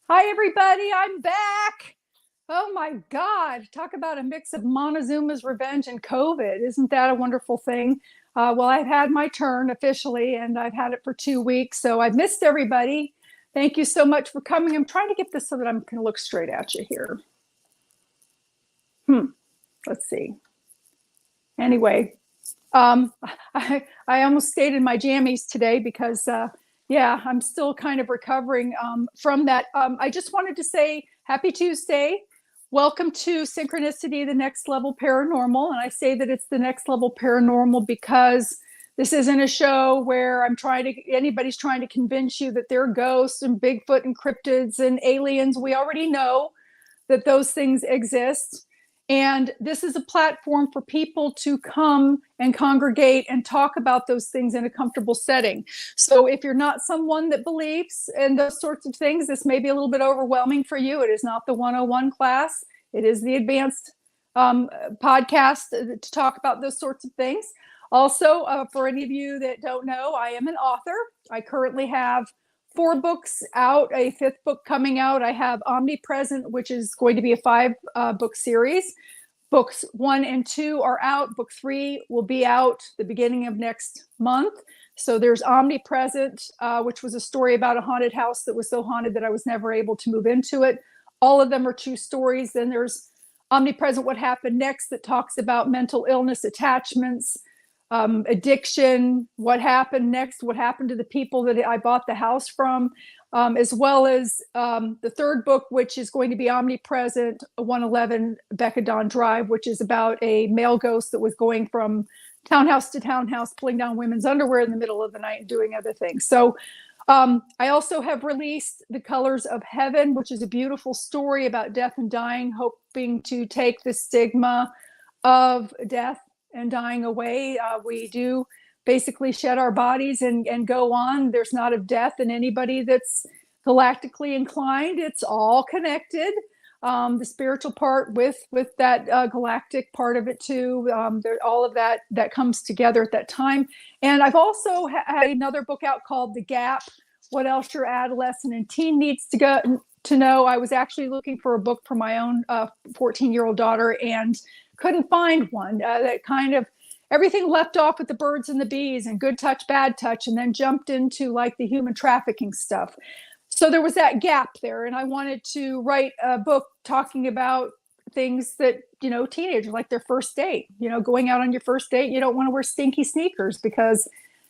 Hi, everybody. I'm back. Oh my God. Talk about a mix of Montezuma's revenge and COVID. Isn't that a wonderful thing? Well, I've had my turn officially, and I've had it for 2 weeks. So I've missed everybody. Thank you so much for coming. I'm trying to get this so that I'm going to look straight at you here. Hmm. Let's see. Anyway, um, I almost stayed in my jammies today because, yeah, I'm still kind of recovering from that. I just wanted to say happy Tuesday. Welcome to Synchronicity, the next level paranormal. And I say that it's the next level paranormal because this isn't a show where anybody's trying to convince you that there are ghosts and Bigfoot and cryptids and aliens. We already know that those things exist. And this is a platform for people to come and congregate and talk about those things in a comfortable setting. So if you're not someone that believes in those sorts of things, this may be a little bit overwhelming for you. It is not the 101 class. It is the advanced podcast to talk about those sorts of things. Also, for any of you that don't know, I am an author. I currently have 4 books out, a 5th book coming out. I have Omnipresent, which is going to be a 5 book series. Books 1 and 2 are out. Book 3 will be out the beginning of next month. So there's Omnipresent, which was a story about a haunted house that was so haunted that I was never able to move into it. All of them are true stories. Then there's Omnipresent, What Happened Next, that talks about mental illness, attachments, addiction, what happened next, what happened to the people that I bought the house from, as well as the 3rd book, which is going to be Omnipresent, 111 Becca Drive, which is about a male ghost that was going from townhouse to townhouse, pulling down women's underwear in the middle of the night and doing other things. So I also have released The Colors of Heaven, which is a beautiful story about death and dying, hoping to take the stigma of death and dying away. We do basically shed our bodies and go on. There's not of death in anybody that's galactically inclined. It's all connected. The spiritual part with that galactic part of it too. All of that comes together at that time. And I've also had another book out called The Gap: What Else Your Adolescent and Teen Needs to Know. I was actually looking for a book for my own 14-year-old daughter and couldn't find one. That kind of everything left off with the birds and the bees and good touch, bad touch, and then jumped into like the human trafficking stuff. So there was that gap there, and I wanted to write a book talking about things that, teenagers, like their first date. Going out on your first date, you don't want to wear stinky sneakers because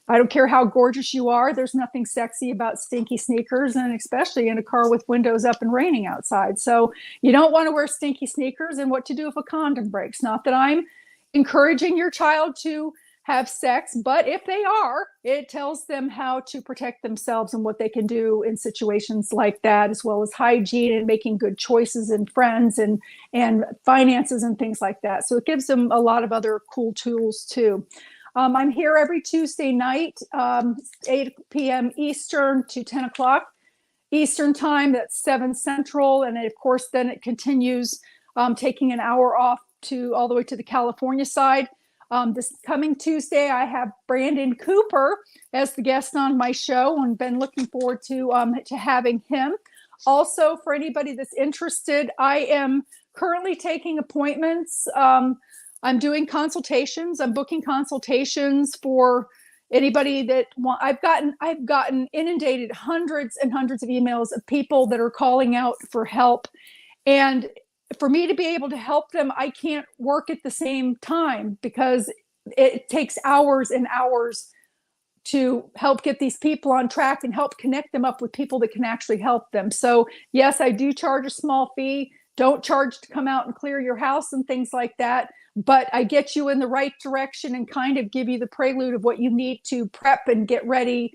I don't care how gorgeous you are. There's nothing sexy about stinky sneakers, and especially in a car with windows up and raining outside. So you don't want to wear stinky sneakers, and what to do if a condom breaks. Not that I'm encouraging your child to have sex, but if they are, it tells them how to protect themselves and what they can do in situations like that, as well as hygiene and making good choices and friends and finances and things like that. So it gives them a lot of other cool tools too. I'm here every Tuesday night, 8 p.m. Eastern to 10 o'clock Eastern time. That's 7 Central. And of course, then it continues, taking an hour off to all the way to the California side. This coming Tuesday, I have Brandon Cooper as the guest on my show, and been looking forward to having him. Also, for anybody that's interested, I am currently taking appointments. I'm doing consultations. I'm booking consultations for anybody that want. I've gotten inundated hundreds and hundreds of emails of people that are calling out for help. And for me to be able to help them, I can't work at the same time because it takes hours and hours to help get these people on track and help connect them up with people that can actually help them. So yes, I do charge a small fee. Don't charge to come out and clear your house and things like that. But I get you in the right direction and kind of give you the prelude of what you need to prep and get ready,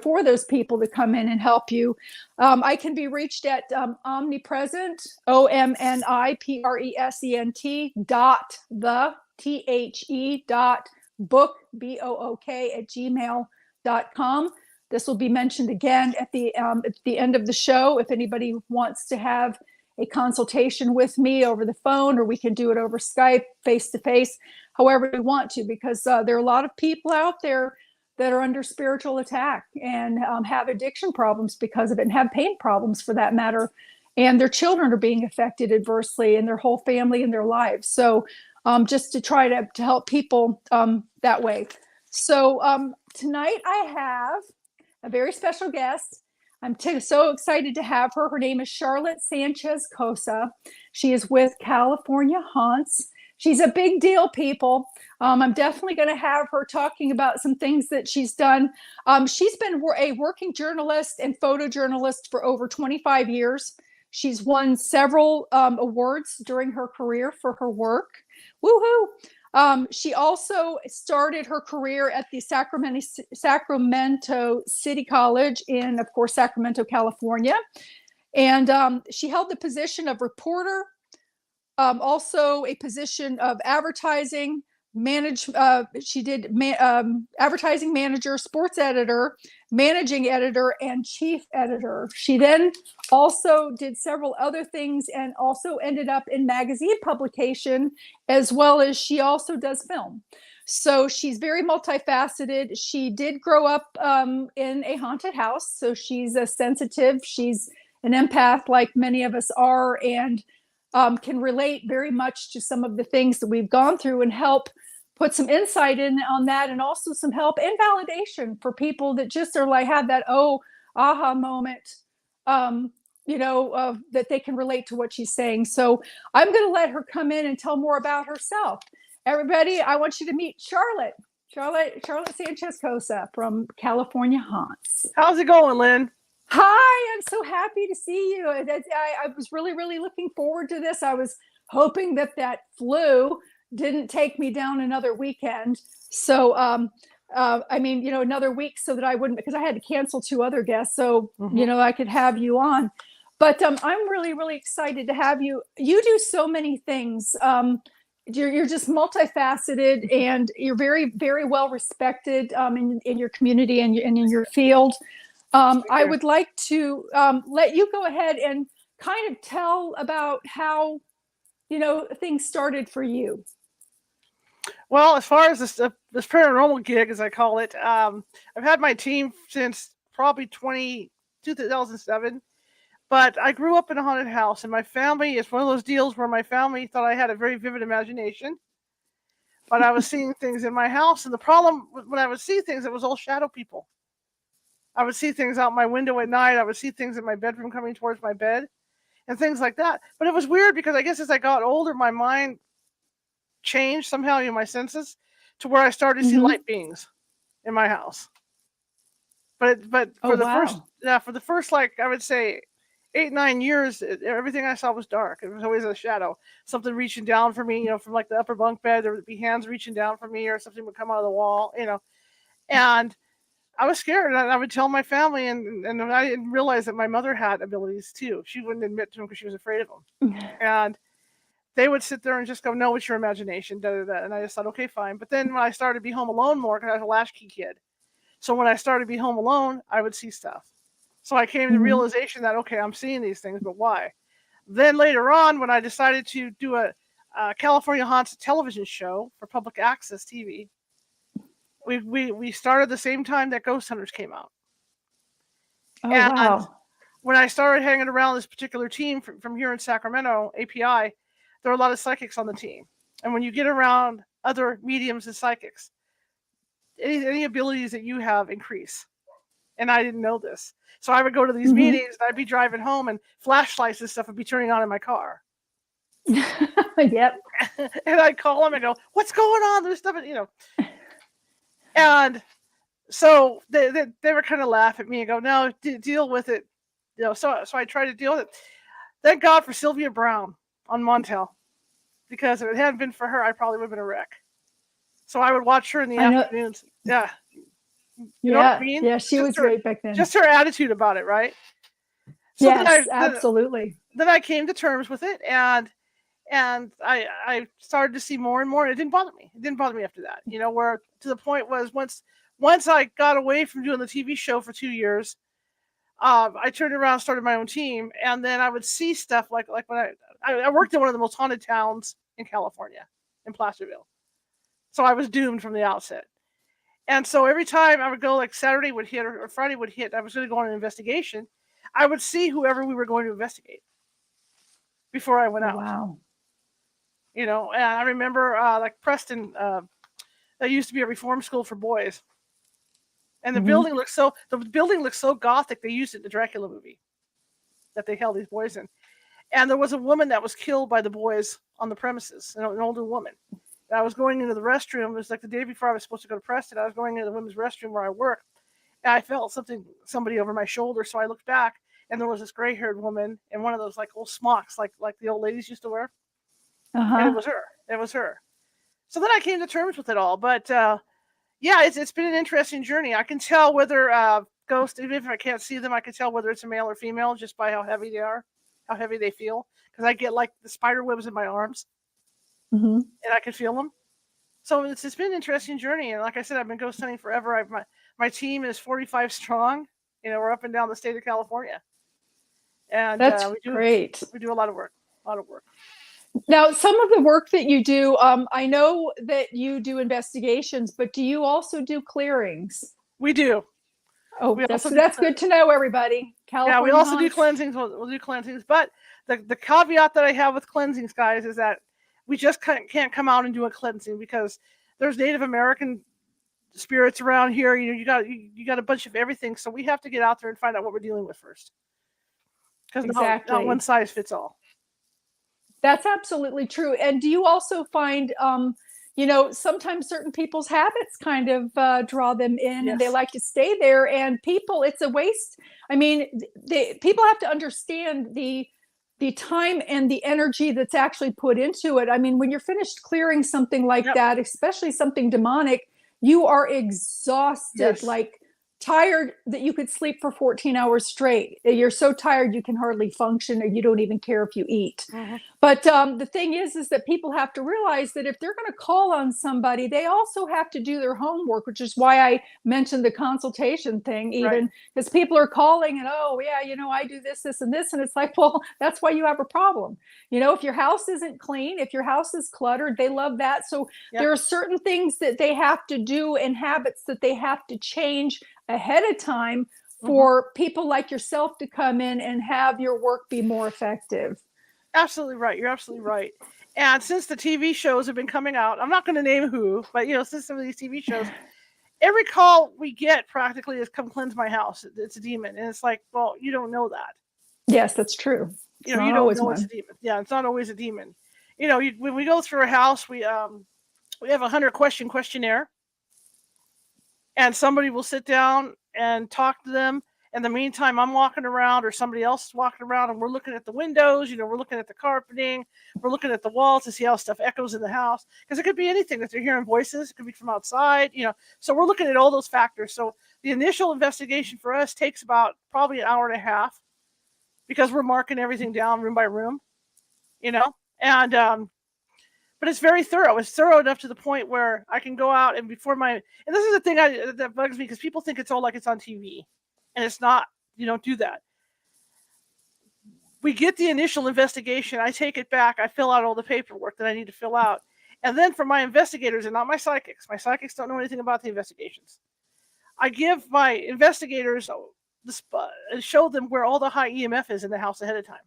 for those people to come in and help you. I can be reached at Omnipresent, OMNIPRESENT .book @gmail.com. This will be mentioned again at the end of the show. If anybody wants to have a consultation with me over the phone, or we can do it over Skype, face to face, however you want to, because there are a lot of people out there that are under spiritual attack and have addiction problems because of it, and have pain problems for that matter. And their children are being affected adversely, and their whole family and their lives. So just to try to help people that way. So tonight I have a very special guest. I'm so excited to have her. Her name is Charlotte Sanchez Cosa. She is with California Haunts. She's a big deal, people. I'm definitely going to have her talking about some things that she's done. She's been a working journalist and photojournalist for over 25 years. She's won several awards during her career for her work. Woohoo! She also started her career at the Sacramento City College in, of course, Sacramento, California. And she held the position of reporter, also a position of advertising she did advertising manager, sports editor, managing editor, and chief editor. She then also did several other things and also ended up in magazine publication, as well as she also does film. So she's very multifaceted. She did grow up in a haunted house, so she's a sensitive. She's an empath like many of us are, and can relate very much to some of the things that we've gone through and help put some insight in on that, and also some help and validation for people that just are like, have that aha moment, that they can relate to what she's saying. So I'm going to let her come in and tell more about herself. Everybody, I want you to meet Charlotte Sanchez Cosa from California Haunts. How's it going, Lynn? Hi, I'm so happy to see you. I was really, really looking forward to this. I was hoping that flu didn't take me down another weekend. So, another week, so that I wouldn't, because I had to cancel 2 other guests. So, I could have you on. But I'm really, really excited to have you. You do so many things. You're just multifaceted, and you're very, very well respected in your community and in your field. I would like to let you go ahead and kind of tell about how, things started for you. Well, as far as this paranormal gig, as I call it, I've had my team since probably 2007. But I grew up in a haunted house, and my family, it's one of those deals where my family thought I had a very vivid imagination. But I was seeing things in my house, and the problem when I would see things, it was all shadow people. I would see things out my window at night. I would see things in my bedroom coming towards my bed and things like that. But it was weird because I guess as I got older, my mind changed somehow, my senses, to where I started to see light beings in my house. But for the first like, I would say 8-9 years, everything I saw was dark. It was always a shadow, something reaching down for me, from like the upper bunk bed. There would be hands reaching down for me, or something would come out of the wall, and I was scared, and I would tell my family, and I didn't realize that my mother had abilities too. She wouldn't admit to them because she was afraid of them. And they would sit there and just go, "No, it's your imagination." Da, da, da. And I just thought, okay, fine. But then when I started to be home alone more, because I was a latchkey kid, so when I started to be home alone, I would see stuff. So I came to the realization that, okay, I'm seeing these things, but why? Then later on, when I decided to do a California Haunts television show for public access TV, we started the same time that Ghost Hunters came out. Oh, and wow. When I started hanging around this particular team from here in Sacramento, API, there were a lot of psychics on the team. And when you get around other mediums and psychics, any abilities that you have increase. And I didn't know this. So I would go to these meetings, and I'd be driving home, and flashlights and stuff would be turning on in my car. Yep. And I'd call them and go, "What's going on? There's stuff," And so they were kind of laugh at me and go, "No, deal with it." So I tried to deal with it. Thank God for Sylvia Brown on Montel, because if it hadn't been for her, I probably would have been a wreck. So I would watch her in the afternoons. Yeah. You know what I mean? Yeah, she was great back then. Just her attitude about it, right? So yes, absolutely. Then I came to terms with it, and I started to see more and more. It didn't bother me. It didn't bother me after that. Where to the point was once I got away from doing the TV show for 2 years, I turned around and started my own team, and then I would see stuff like when I worked in one of the most haunted towns in California, in Placerville. So I was doomed from the outset. And so every time I would go, like Saturday would hit or Friday would hit, I was going to go on an investigation. I would see whoever we were going to investigate before I went Oh, out. wow. And I remember like Preston, that used to be a reform school for boys, and the Hmm. building looked so gothic. They used it in the Dracula movie that they held these boys in. And there was a woman that was killed by the boys on the premises, an older woman. And I was going into the restroom. It was like the day before I was supposed to go to Preston. I was going into the women's restroom where I work, and I felt somebody over my shoulder. So I looked back, and there was this gray-haired woman in one of those like old smocks, like the old ladies used to wear, and it Uh-huh. was her. It was her. So then I came to terms with it all. But yeah, it's been an interesting journey. I can tell whether ghosts, even if I can't see them, I can tell whether it's a male or female just by how heavy they are, how heavy they feel. Because I get like the spider webs in my arms, Hmm. and I can feel them. So it's been an interesting journey. And like I said, I've been ghost hunting forever. My team is 45 strong. We're up and down the state of California, and That's we do great. we do a lot of work. A lot of work. Now, some of the work that you do, I know that you do investigations, but do you also do clearings? We do. Oh, We that's also do. that's good to know, everybody. Yeah, we California also do haunts. cleansings. We'll do cleansings, but the caveat that I have with cleansings, guys, is that we just can't come out and do a cleansing because there's Native American spirits around here. You got a bunch of everything, so we have to get out there and find out what we're dealing with first, because not one Exactly. size fits all. That's absolutely true. And do you also find, sometimes certain people's habits kind of draw them in and they Yes. like to stay there, and people, it's a waste. I mean, people have to understand the time and the energy that's actually put into it. I mean, when you're finished clearing something like Yep. that, especially something demonic, you are exhausted, Yes. like tired that you could sleep for 14 hours straight. You're so tired you can hardly function, or you don't even care if you eat. Hmm. But the thing is that people have to realize that if they're going to call on somebody, they also have to do their homework, which is why I mentioned the consultation thing, Right. even because people are calling and, oh, yeah, I do this, this, and this. And it's like, well, that's why you have a problem. If your house isn't clean, if your house is cluttered, they love that. So Yep. there are certain things that they have to do and habits that they have to change ahead of time Hmm. for people like yourself to come in and have your work be more effective. Absolutely right. You're absolutely right. And since the TV shows have been coming out, I'm not going to name who, but since some of these TV shows, every call we get practically is come cleanse my house. It's a demon. And it's like, well, you don't know that. Yes, that's true. It's You not don't always know it's a one. demon. Yeah, it's not always a demon. When we go through a house, we have a 100-question questionnaire, and somebody will sit down and talk to them. In the meantime, I'm walking around or somebody else is walking around, and we're looking at the windows, we're looking at the carpeting, we're looking at the walls to see how stuff echoes in the house. Because it could be anything that they're hearing voices, it could be from outside, So we're looking at all those factors. So the initial investigation for us takes about probably an hour and a half because we're marking everything down room by room, And but it's very thorough. It's thorough enough to the point where I can go out and and this is the thing that bugs me because people think it's all like it's on TV, and it's not. You don't do that. We get the initial investigation. I take it back. I fill out all the paperwork that I need to fill out, and then for my investigators and not my psychics don't know anything about the investigations. I give my investigators show them where all the high EMF is in the house ahead of time.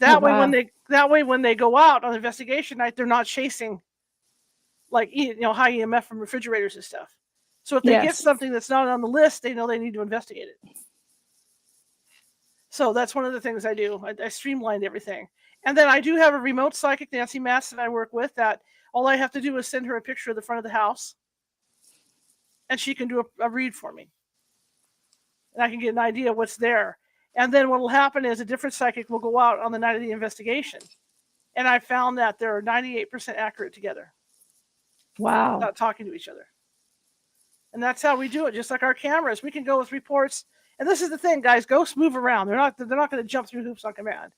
Oh, That way, wow. when they go out on investigation night, they're not chasing like high EMF from refrigerators and stuff. So if they get Yes. something that's not on the list, they know they need to investigate it. So that's one of the things I do. I streamlined everything, and then I do have a remote psychic, Nancy Matz, that I work with. That all I have to do is send her a picture of the front of the house, and she can do a read for me, and I can get an idea of what's there. And then what will happen is a different psychic will go out on the night of the investigation, and I found that they're 98% accurate together. Wow. Without talking to each other. And that's how we do it. Just like our cameras, we can go with reports. And this is the thing, guys. Ghosts move around. They're not going to jump through hoops on command.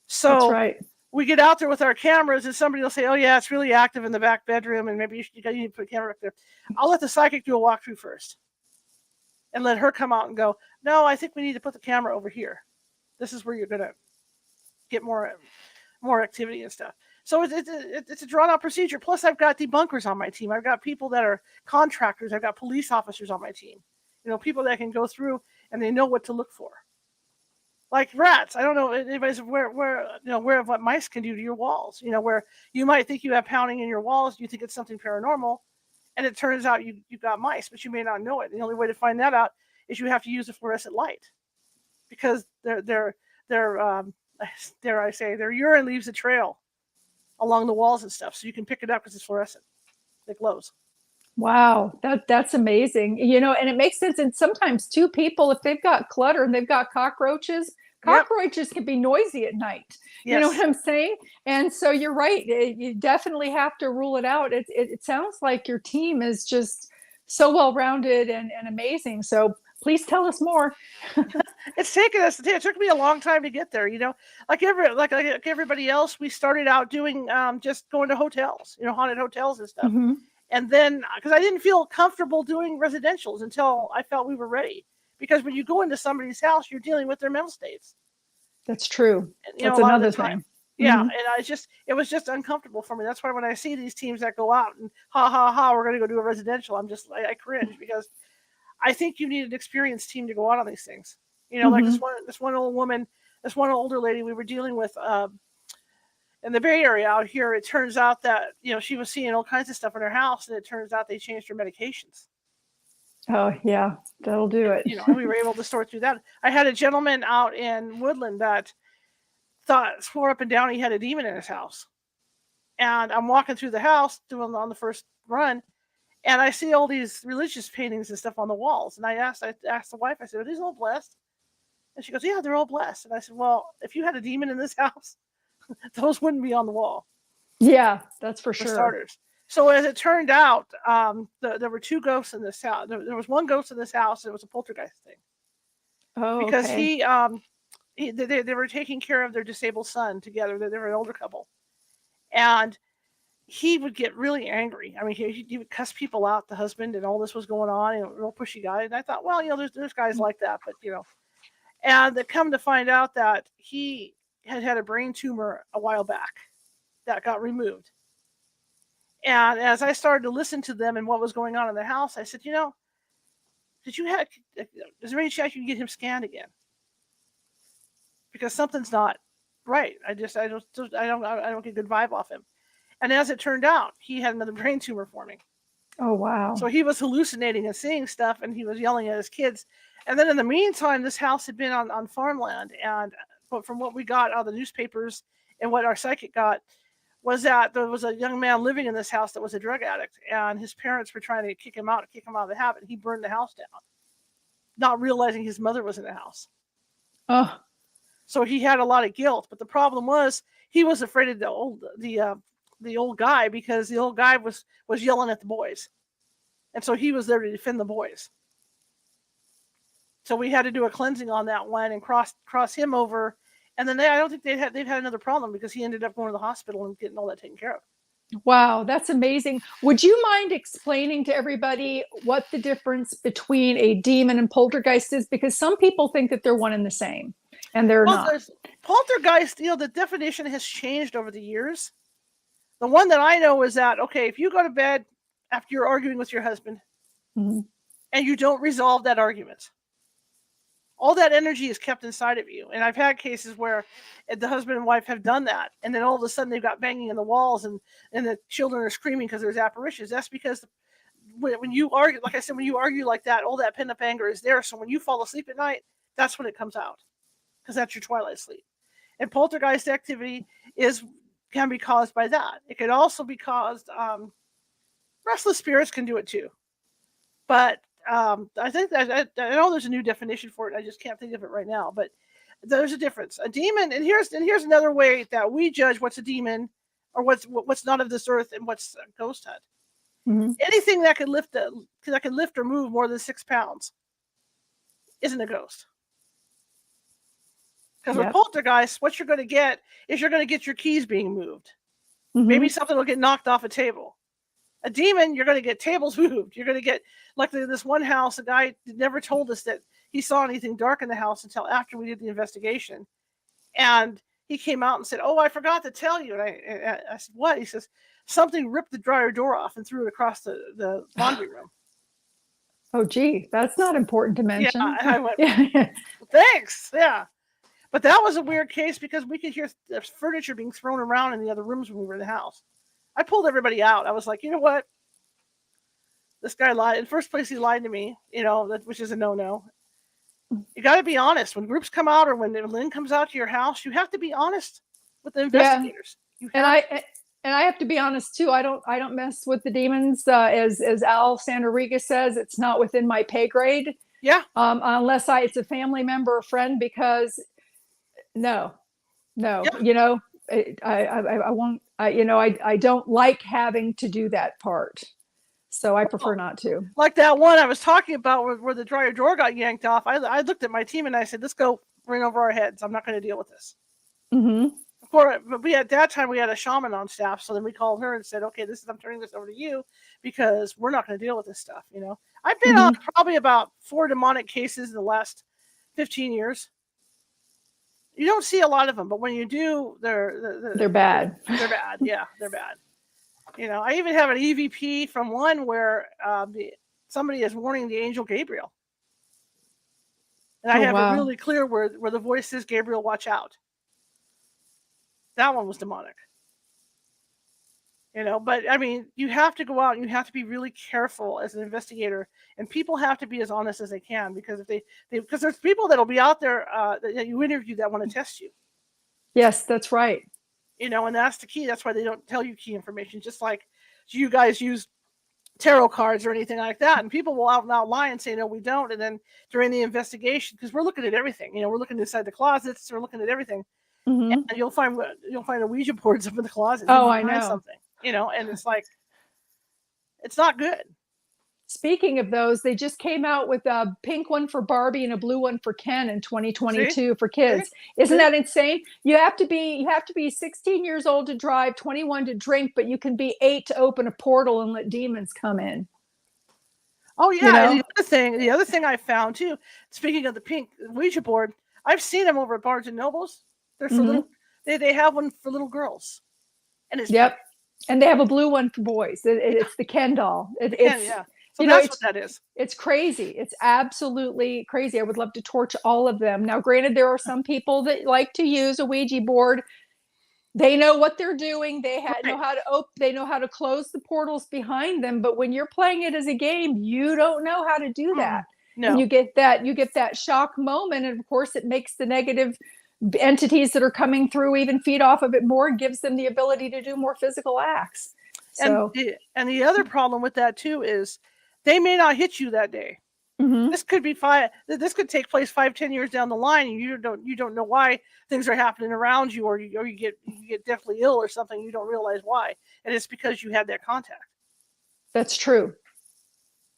That's So right. we get out there with our cameras, and somebody will say, "Oh yeah, it's really active in the back bedroom, and maybe you need to put a camera up there." I'll let the psychic do a walkthrough first, and let her come out and go, "No, I think we need to put the camera over here. This is where you're going to get more activity and stuff." So it's a drawn out procedure. Plus, I've got debunkers on my team. I've got people that are contractors. I've got police officers on my team. People that can go through and they know what to look for. Like rats, I don't know if anybody's aware of what mice can do to your walls. Where you might think you have pounding in your walls, you think it's something paranormal, and it turns out you've got mice, but you may not know it. The only way to find that out is you have to use a fluorescent light, because their dare I say, their urine leaves a trail along the walls and stuff, so you can pick it up because it's fluorescent. It glows. Wow, that's amazing. And it makes sense. And sometimes too, people, if they've got clutter and they've got cockroaches, Yep. cockroaches can be noisy at night. You know Yes. what I'm saying? And so you're right. You definitely have to rule it out. It sounds like your team is just so well-rounded and amazing. So please tell us more. It took me a long time to get there. Like everybody else, we started out doing just going to hotels, haunted hotels and stuff. Mm-hmm. And then, because I didn't feel comfortable doing residentials until I felt we were ready. Because when you go into somebody's house, you're dealing with their mental states. That's true. And, That's another thing. Yeah, Mm-hmm. and it was just uncomfortable for me. That's why when I see these teams that go out and ha ha ha, we're going to go do a residential, I cringe, because I think you need an experienced team to go out on these things. Like this one old woman, this one older lady we were dealing with in the Bay Area out here. It turns out that she was seeing all kinds of stuff in her house, and it turns out they changed her medications. Oh yeah, that'll do it. And we were able to sort through that. I had a gentleman out in Woodland that swore up and down he had a demon in his house. And I'm walking through the house doing on the first run, and I see all these religious paintings and stuff on the walls. And I asked the wife, I said, "Are these all blessed?" And she goes, "Yeah, they're all blessed." And I said, "Well, if you had a demon in this house, those wouldn't be on the wall." Yeah, that's for sure. Starters. So as it turned out, there were two ghosts in this house. There was one ghost in this house, and it was a poltergeist thing. Oh, because okay. they were taking care of their disabled son together. They were an older couple, and he would get really angry. I mean, he would cuss people out, the husband, and all this was going on. Real pushy guy. And I thought, well, there's guys like that, but and they come to find out that he had a brain tumor a while back that got removed. And as I started to listen to them and what was going on in the house, I said, is there any chance you can get him scanned again? Because something's not right. I don't get a good vibe off him. And as it turned out, he had another brain tumor forming. Oh wow. So he was hallucinating and seeing stuff, and he was yelling at his kids. And then in the meantime, this house had been on farmland. And from what we got out of the newspapers and what our psychic got, was that there was a young man living in this house that was a drug addict, and his parents were trying to kick him out of the habit. He burned the house down, not realizing his mother was in the house. Oh. So he had a lot of guilt. But the problem was he was afraid of the old guy, because the old guy was yelling at the boys, and so he was there to defend the boys. So we had to do a cleansing on that one and cross him over. And then I don't think they've had another problem, because he ended up going to the hospital and getting all that taken care of. Wow, that's amazing. Would you mind explaining to everybody what the difference between a demon and poltergeist is? Because some people think that they're one and the same, and they're not. Poltergeist, the definition has changed over the years. The one that I know is that, okay, if you go to bed after you're arguing with your husband, mm-hmm. and you don't resolve that argument, all that energy is kept inside of you. And I've had cases where the husband and wife have done that, and then all of a sudden they've got banging in the walls, and the children are screaming because there's apparitions. That's because when you argue, like I said, when you argue like that, all that pent-up anger is there. So when you fall asleep at night, that's when it comes out, because that's your twilight sleep. And poltergeist activity can be caused by that. It could also be caused, restless spirits can do it too. But I think that I know there's a new definition for it. I just can't think of it right now. But there's a difference. A demon, and here's another way that we judge what's a demon, or what's not of this earth, and what's a ghost hunt. Mm-hmm. Anything that can lift or move more than 6 pounds isn't a ghost. Because with poltergeist, what you're going to get is you're going to get your keys being moved. Mm-hmm. Maybe something will get knocked off a table. A demon, you're going to get tables moved. You're going to get, like this one house, a guy never told us that he saw anything dark in the house until after we did the investigation. And he came out and said, "Oh, I forgot to tell you." And I said, "What?" He says, "Something ripped the dryer door off and threw it across the laundry room." Oh, gee, that's not important to Yeah, mention. and I went, Yeah. "Thanks." Yeah. But that was a weird case because we could hear the furniture being thrown around in the other rooms when we were in the house. I pulled everybody out. I was like, you know what? This guy lied. In the first place, he lied to me, which is a no-no. You got to be honest. When groups come out or when Lynn comes out to your house, you have to be honest with the Yeah. investigators. You And have I have to be honest too. I don't mess with the demons. As Al Sanderiga says, it's not within my pay grade. Yeah. Unless it's a family member or friend, because no, Yeah. I won't. I don't like having to do that part, so I prefer not to. Like that one I was talking about where the dryer drawer got yanked off. I looked at my team and I said, "Let's go right over our heads. I'm not going to deal with this." Mm-hmm. Of course, but at that time we had a shaman on staff, so then we called her and said, "Okay, I'm turning this over to you because we're not going to deal with this stuff." I've been on probably about 4 demonic cases in the last 15 years. You don't see a lot of them, but when you do, they're bad. They're bad. Yeah, they're bad. I even have an EVP from one where somebody is warning the angel Gabriel, and I have it really clear where the voice says, "Gabriel, watch out." That one was demonic. But I mean, you have to go out and you have to be really careful as an investigator, and people have to be as honest as they can, because because there's people that'll be out there that you interview that want to test you. Yes, that's right. And that's the key. That's why they don't tell you key information. Just like you guys use tarot cards or anything like that, and people will out and out lie and say, "No, we don't." And then during the investigation, because we're looking at everything, we're looking inside the closets, we're looking at everything, and you'll find a Ouija boards up in the closet. Oh, I know. Something, and it's like, it's not good. Speaking of those, they just came out with a pink one for Barbie and a blue one for Ken in 2022 for kids. Isn't that insane? You have to be 16 years old to drive, 21 to drink, but you can be 8 to open a portal and let demons come in. Oh yeah. And the other thing I found too, speaking of the pink Ouija board, I've seen them over at Barnes and Nobles. They're for little. They have one for little girls, and it's pink. And they have a blue one for boys. It's the Ken doll. Yeah. So that's what that is. It's crazy. It's absolutely crazy. I would love to torch all of them. Now, granted, there are some people that like to use a Ouija board. They know what they're doing. They know how to open. They know how to close the portals behind them. But when you're playing it as a game, you don't know how to do that. No. And you get that shock moment, and of course, it makes the negative entities that are coming through even feed off of it more, and gives them the ability to do more physical acts. So, and the other problem with that too is they may not hit you that day. This could be This could take place 5-10 years down the line, and you don't know why things are happening around you, or you get deathly ill or something. You don't realize why, and it's because you had that contact. That's true.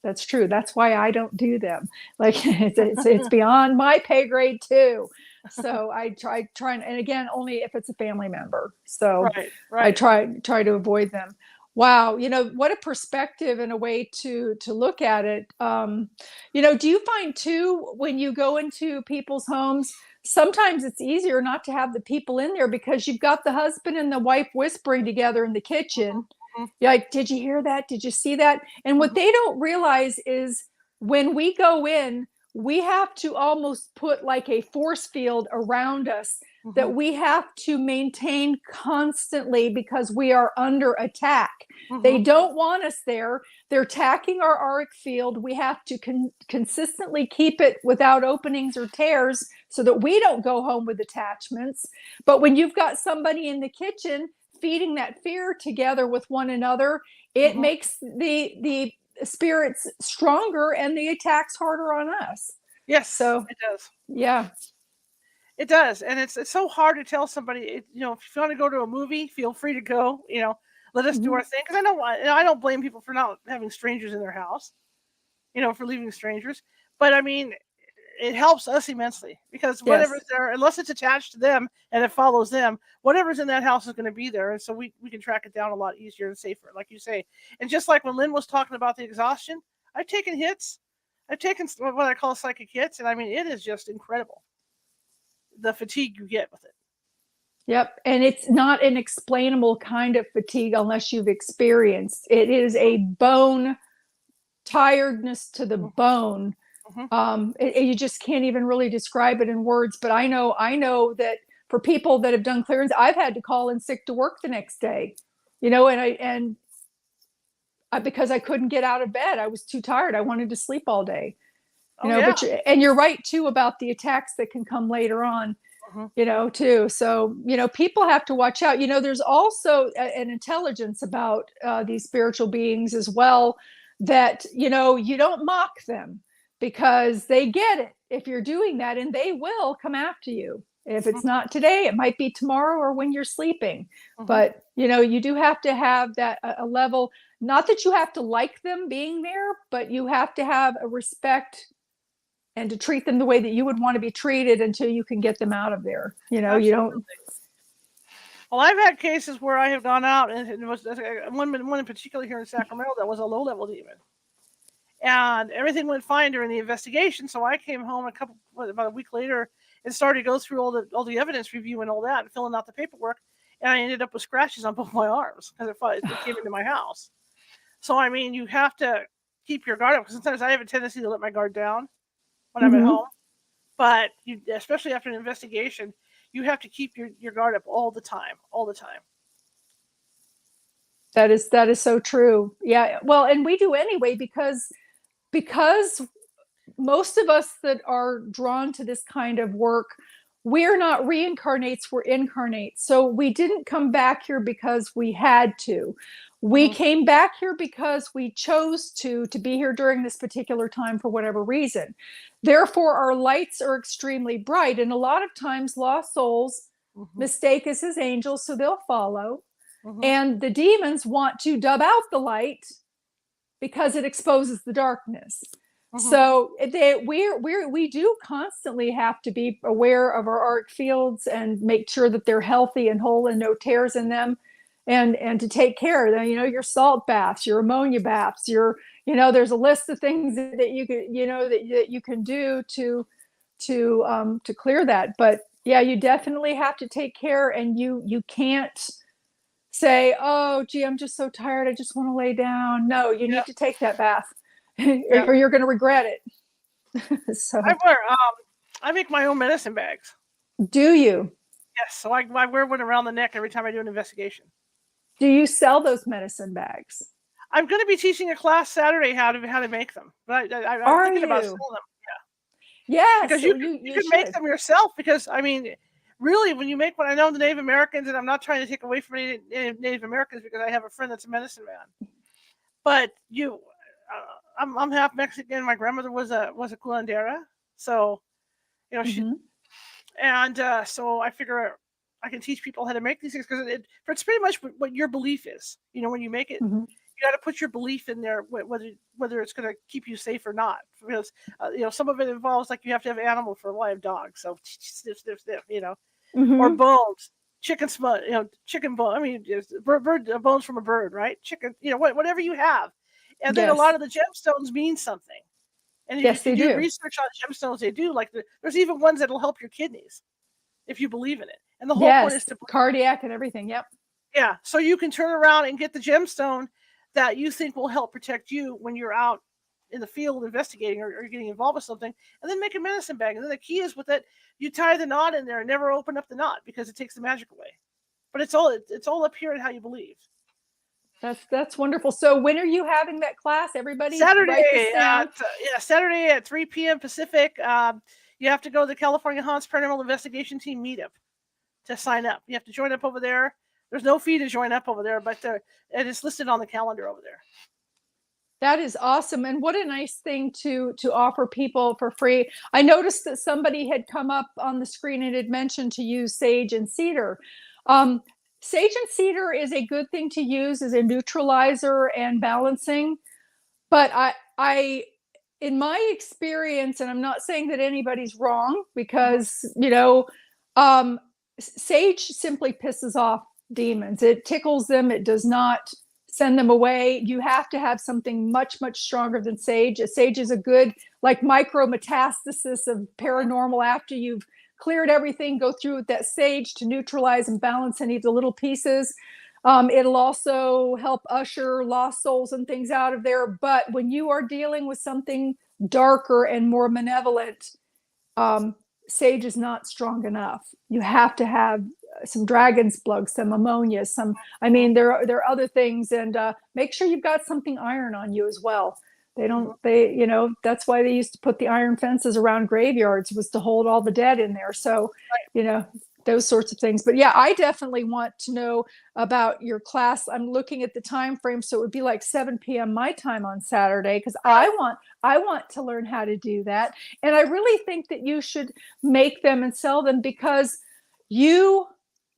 That's why I don't do them. Like it's beyond my pay grade too. So I try, and again, only if it's a family member. So I try to avoid them. Wow, what a perspective and a way to look at it. Do you find too, when you go into people's homes, sometimes it's easier not to have the people in there because you've got the husband and the wife whispering together in the kitchen. You're like, did you hear that? Did you see that? And what they don't realize is when we go in, we have to almost put like a force field around us that we have to maintain constantly because we are under attack. They don't want us there. They're attacking our auric field. We have to consistently keep it without openings or tears so that we don't go home with attachments. But when you've got somebody in the kitchen feeding that fear together with one another, it makes the spirits stronger and the attacks harder on us. Yes, so it does. Yeah, it does. And it's so hard to tell somebody, if you want to go to a movie, feel free to go, let us do our thing. Because I don't blame people for not having strangers in their house, for leaving strangers. But I mean, it helps us immensely because whatever's there, unless it's attached to them and it follows them, whatever's in that house is going to be there. And so we can track it down a lot easier and safer, like you say. And just like when Lynn was talking about the exhaustion, I've taken hits. I've taken what I call psychic hits. And I mean, it is just incredible, the fatigue you get with it. Yep. And it's not an explainable kind of fatigue unless you've experienced. It is a bone tiredness to the bone. Mhm. You just can't even really describe it in words. But I know that for people that have done clearance, I've had to call in sick to work the next day, because I couldn't get out of bed. I was too tired. I wanted to sleep all day, Oh yeah. and you're right too about the attacks that can come later on, Mhm. too. So, people have to watch out. There's also an intelligence about these spiritual beings as well, that, you don't mock them, because they get it if you're doing that, and they will come after you. If it's not today, it might be tomorrow or when you're sleeping. Mhm. But, you do have to have that a level, not that you have to like them being there, but you have to have a respect and to treat them the way that you would want to be treated until you can get them out of there. You don't. Absolutely. Well, I've had cases where I have gone out, and it was one in particular here in Sacramento that was a low-level demon, and everything went fine during the investigation. So I came home about a week later and started to go through all the evidence review and all that, and filling out the paperwork. And I ended up with scratches on both my arms because it came into my house. So I mean, you have to keep your guard up, because sometimes I have a tendency to let my guard down when I'm at Mm-hmm. home. But especially after an investigation, you have to keep your guard up all the time, all the time. That is so true. Yeah. Well, and we do anyway, because most of us that are drawn to this kind of work, we're not reincarnates, we're incarnates. So we didn't come back here because we had to. We came back here because we chose to be here during this particular time for whatever reason. Therefore, our lights are extremely bright. And a lot of times, lost souls mistake us as angels, so they'll follow. And the demons want to dub out the light because it exposes the darkness. So we do constantly have to be aware of our arc fields and make sure that they're healthy and whole and no tears in them, and to take care of them. Your salt baths, your ammonia baths, there's a list of things that you could, that you can do to clear that. But yeah, you definitely have to take care, and you can't say, oh gee, I'm just so tired, I just want to lay down. No, you Yeah, need to take that bath yeah. or you're going to regret it. So I make my own medicine bags. do you Yes, so I wear one around the neck every time I do an investigation. do you sell those medicine bags? I'm going to be teaching a class Saturday how to make them, but I'm Are thinking about you? selling them. Yes, Because you you can make should. them yourself. Because I mean, really, when you make one, I know the Native Americans, and I'm not trying to take away from Native Americans, because I have a friend that's a medicine man. But I'm half Mexican. My grandmother was a curandera, so she, Mm-hmm. and so I figure I can teach people how to make these things, because it's pretty much what your belief is. When you make it, Mm-hmm. you got to put your belief in there, whether it's going to keep you safe or not. Because some of it involves, like, you have to have animal for a live dog, so sniff sniff sniff, or Mm-hmm. bones, chicken smut, chicken bone. I mean, bird bones from a bird, right? Chicken, whatever you have. And then a lot Yes. of the gemstones mean something. And if Yes, you they do do. research on gemstones, they do. Like, there's even ones that'll help your kidneys if you believe in it. And the whole point is Yes, to believe. cardiac and everything. Yep. Yeah, so you can turn around and get the gemstone that you think will help protect you when you're out in the field investigating, or getting involved with something, and then make a medicine bag. And then the key is with it, you tie the knot in there and never open up the knot, because it takes the magic away. But it's all up here in how you believe. That's wonderful. So when are you having that class? Everybody write this Saturday down. Saturday at 3 p.m. Pacific. You have to go to the California Haunts Paranormal Investigation Team meetup to sign up. You have to join up over there. There's no fee to join up over there, but it is listed on the calendar over there. That is awesome. And what a nice thing to offer people for free. I noticed that somebody had come up on the screen and had mentioned to use sage and cedar. Sage and cedar is a good thing to use as a neutralizer and balancing. But I in my experience, and I'm not saying that anybody's wrong, because sage simply pisses off demons. It tickles them. It does not send them away. You have to have something much, much stronger than sage. Sage is a good, like, micro metastasis of paranormal after you've cleared everything, go through with that sage to neutralize and balance any of the little pieces. It'll also help usher lost souls and things out of there. But when you are dealing with something darker and more malevolent, sage is not strong enough. You have to have some dragon's blood, some ammonia, I mean, there are other things, and make sure you've got something iron on you as well. That's why they used to put the iron fences around graveyards, was to hold all the dead in there. So, those sorts of things. But yeah, I definitely want to know about your class. I'm looking at the time frame, so it would be like 7 p.m. my time on Saturday, because I want to learn how to do that. And I really think that you should make them and sell them, because you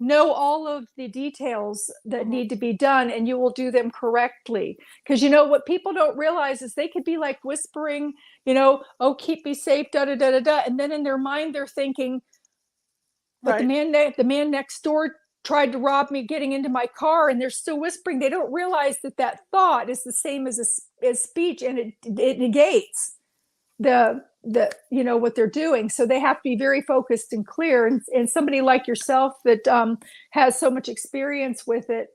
know all of the details that need to be done, and you will do them correctly. Because what people don't realize is they could be like whispering, oh, keep me safe, da da da da da, and then in their mind they're thinking, but the man next door tried to rob me getting into my car, and they're still whispering. They don't realize that thought is the same as speech, and it negates the what they're doing. So they have to be very focused and clear. And somebody like yourself that has so much experience with it,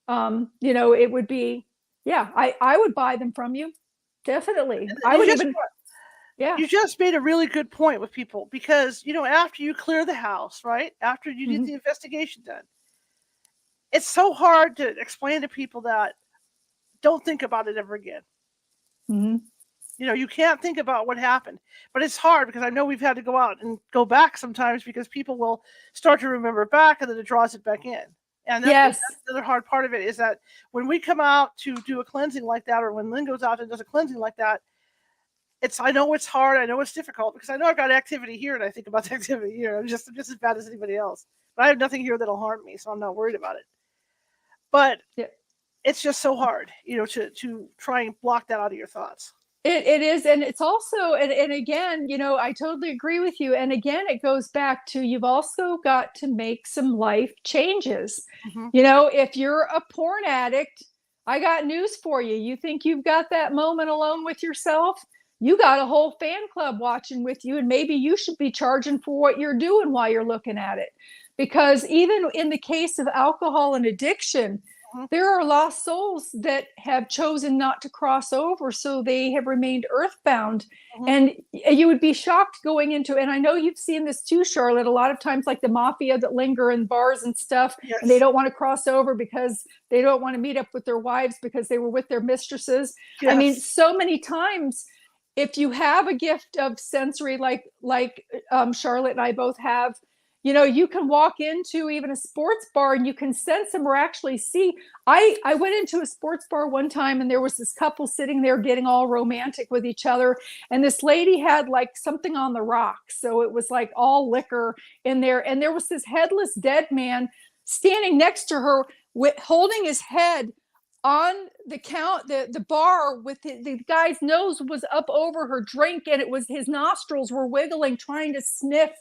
it would be, I would buy them from you. Definitely. You just made a really good point with people, because, after you clear the house, right? After you get the investigation done, it's so hard to explain to people that don't think about it ever again. Mm-hmm. You can't think about what happened, but it's hard, because I know we've had to go out and go back sometimes, because people will start to remember back, and then it draws it back in. And that's the other hard part of it, is that when we come out to do a cleansing like that, or when Lynn goes out and does a cleansing like that, I know it's hard. I know it's difficult, because I know I've got activity here, and I think about the activity here. I'm just as bad as anybody else. But I have nothing here that'll harm me, so I'm not worried about it. But it's just so hard, to try and block that out of your thoughts. It is. And it's also, and again, I totally agree with you. And again, it goes back to, you've also got to make some life changes. If you're a porn addict, I got news for you. You think you've got that moment alone with yourself? You got a whole fan club watching with you, and maybe you should be charging for what you're doing while you're looking at it. Because even in the case of alcohol and addiction, there are lost souls that have chosen not to cross over, so they have remained earthbound. And you would be shocked going into, and I know you've seen this too, Charlotte, a lot of times, like the mafia that linger in bars and stuff, and they don't want to cross over because they don't want to meet up with their wives because they were with their mistresses. I mean, so many times, if you have a gift of sensory, like Charlotte and I both have, you can walk into even a sports bar and you can sense them or actually see. I went into a sports bar one time, and there was this couple sitting there getting all romantic with each other. And this lady had like something on the rocks. So it was like all liquor in there. And there was this headless dead man standing next to her, holding his head on the bar, with the guy's nose was up over her drink, and it was, his nostrils were wiggling, trying to sniff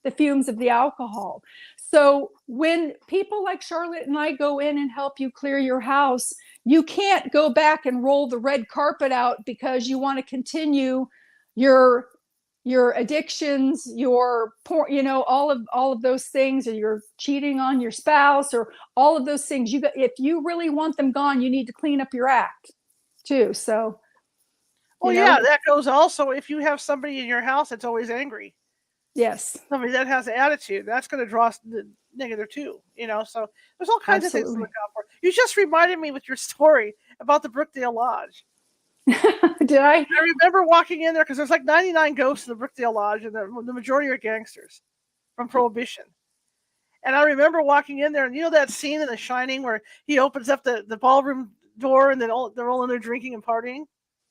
the fumes of the alcohol. So when people like Charlotte and I go in and help you clear your house, you can't go back and roll the red carpet out because you want to continue your addictions, your porn, all of those things, or you're cheating on your spouse, or all of those things. If you really want them gone, you need to clean up your act too. So, that goes also if you have somebody in your house that's always angry. Yes. Somebody that has an attitude, that's going to draw the negative too, so there's all kinds of things to look out for. You just reminded me with your story about the Brookdale Lodge. Did I? I remember walking in there, because there's like 99 ghosts in the Brookdale Lodge, and the majority are gangsters from Prohibition. And I remember walking in there, and that scene in The Shining where he opens up the ballroom door, and then they're all in there drinking and partying.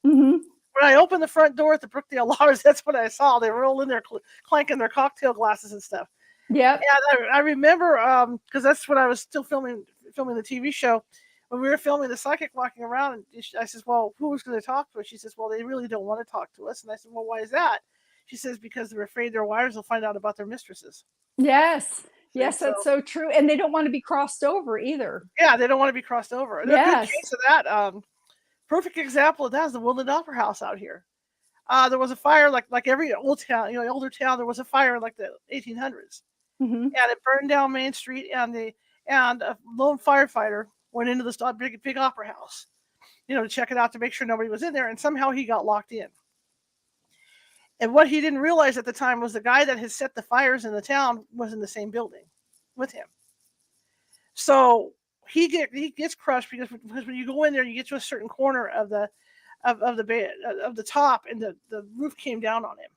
When I opened the front door at the Brookdale Lodge, that's what I saw. They were all in there clanking their cocktail glasses and stuff. Yeah. And I remember, because that's when I was still filming the TV show, when we were filming the psychic walking around, and I says, well, who was going to talk to us? She says, well, they really don't want to talk to us. And I said, well, why is that? She says, because they're afraid their wives will find out about their mistresses. Yes. Yes, that's so true. And they don't want to be crossed over either. Yeah, they don't want to be crossed over. And a good case of that, perfect example of that is the Woodland Opera House out here. There was a fire like every old town, older town. There was a fire in like the 1800s, Hmm. and it burned down Main Street, and a lone firefighter went into the big opera house, to check it out to make sure nobody was in there, and somehow he got locked in. And what he didn't realize at the time was the guy that had set the fires in the town was in the same building with him. So he gets crushed because when you go in there, you get to a certain corner of the top, and the roof came down on him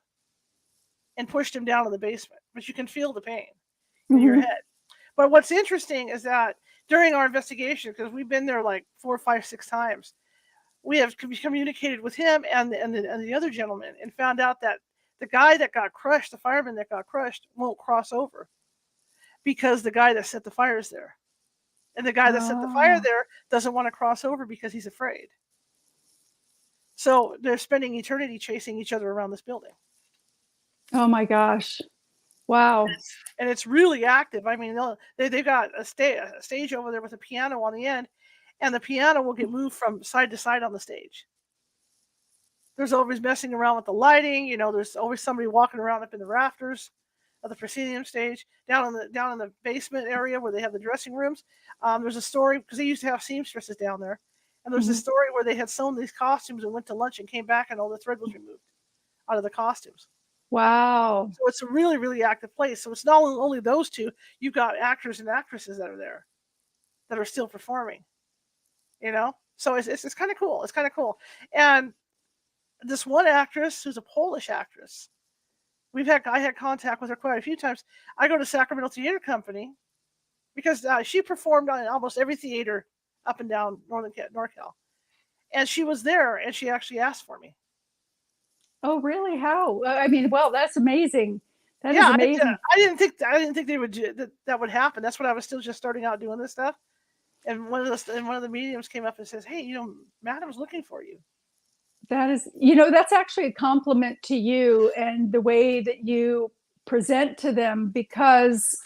and pushed him down to the basement. But you can feel the pain in your head. But what's interesting is that during our investigation, because we've been there like 4, 5, 6 times, we have communicated with him and the other gentleman, and found out that the guy that got crushed, the fireman that got crushed, won't cross over because the guy that set the fire is there. And the guy that set the fire there doesn't want to cross over because he's afraid. So they're spending eternity chasing each other around this building. Oh my gosh. Wow. And it's really active. I mean, they've got a stage over there with a piano on the end, and the piano will get moved from side to side on the stage. There's always messing around with the lighting. There's always somebody walking around up in the rafters of the proscenium stage, down in the basement area where they have the dressing rooms. There's a story, because they used to have seamstresses down there, and there's a story where they had sewn these costumes and went to lunch and came back and all the thread was removed out of the costumes. Wow. So it's a really, really active place. So it's not only those two, you've got actors and actresses that are there that are still performing, So it's kind of cool. It's kind of cool. And this one actress, who's a Polish actress, I had contact with her quite a few times. I go to Sacramento Theater Company because she performed on almost every theater up and down NorCal. And she was there, and she actually asked for me. Oh, really? How? I mean, well, that's amazing. That is amazing. I didn't think they would that would happen. That's when I was still just starting out doing this stuff. And one of the mediums came up and says, "Hey, Madam's looking for you." That is, that's actually a compliment to you and the way that you present to them, because,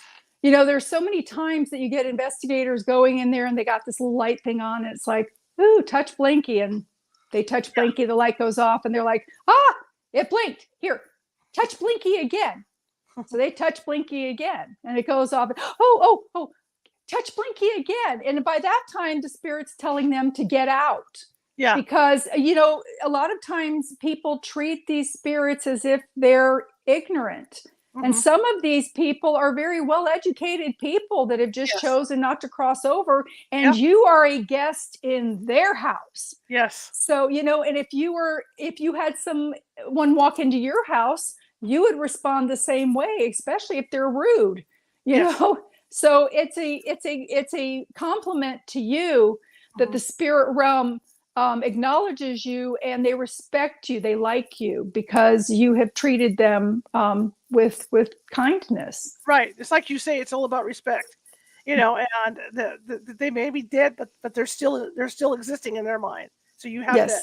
there's so many times that you get investigators going in there and they got this little light thing on, and it's like, ooh, touch blinky. And they touch blinky, the light goes off, and they're like, it blinked. Here, touch blinky again. So they touch blinky again, and it goes off. Oh, touch blinky again. And by that time, the spirit's telling them to get out. Yeah. Because, a lot of times people treat these spirits as if they're ignorant. Mm-hmm. And some of these people are very well-educated people that have just chosen not to cross over. And you are a guest in their house. Yes. So, and if you had someone walk into your house, you would respond the same way, especially if they're rude, you know? So it's a compliment to you that the spirit realm acknowledges you, and they respect you. They like you because you have treated them with kindness. Right. It's like you say, it's all about respect, and they may be dead, but they're still existing in their mind. So you have to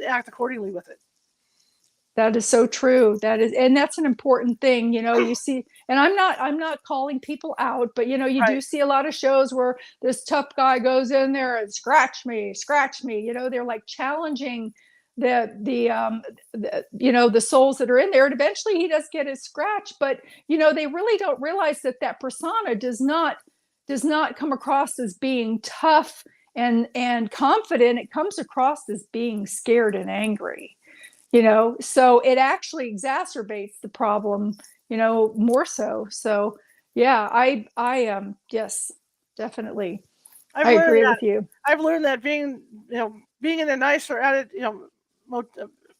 act accordingly with it. That is so true. And that's an important thing. You see, and I'm not calling people out, but you do see a lot of shows where this tough guy goes in there and scratch me. They're like challenging the souls that are in there, and eventually he does get his scratch. But they really don't realize that persona does not come across as being tough and confident. It comes across as being scared and angry. So it actually exacerbates the problem, more so. So, yeah, I yes, definitely. I agree with you. I've learned that being in a nicer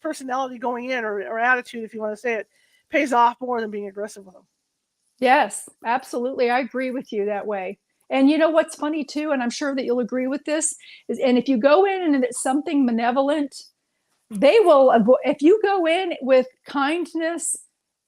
personality going in, or attitude, if you want to say it, pays off more than being aggressive with them. Yes, absolutely. I agree with you that way. And what's funny too, and I'm sure that you'll agree with this, is, and if you go in and it's something malevolent, they will avoid. If you go in with kindness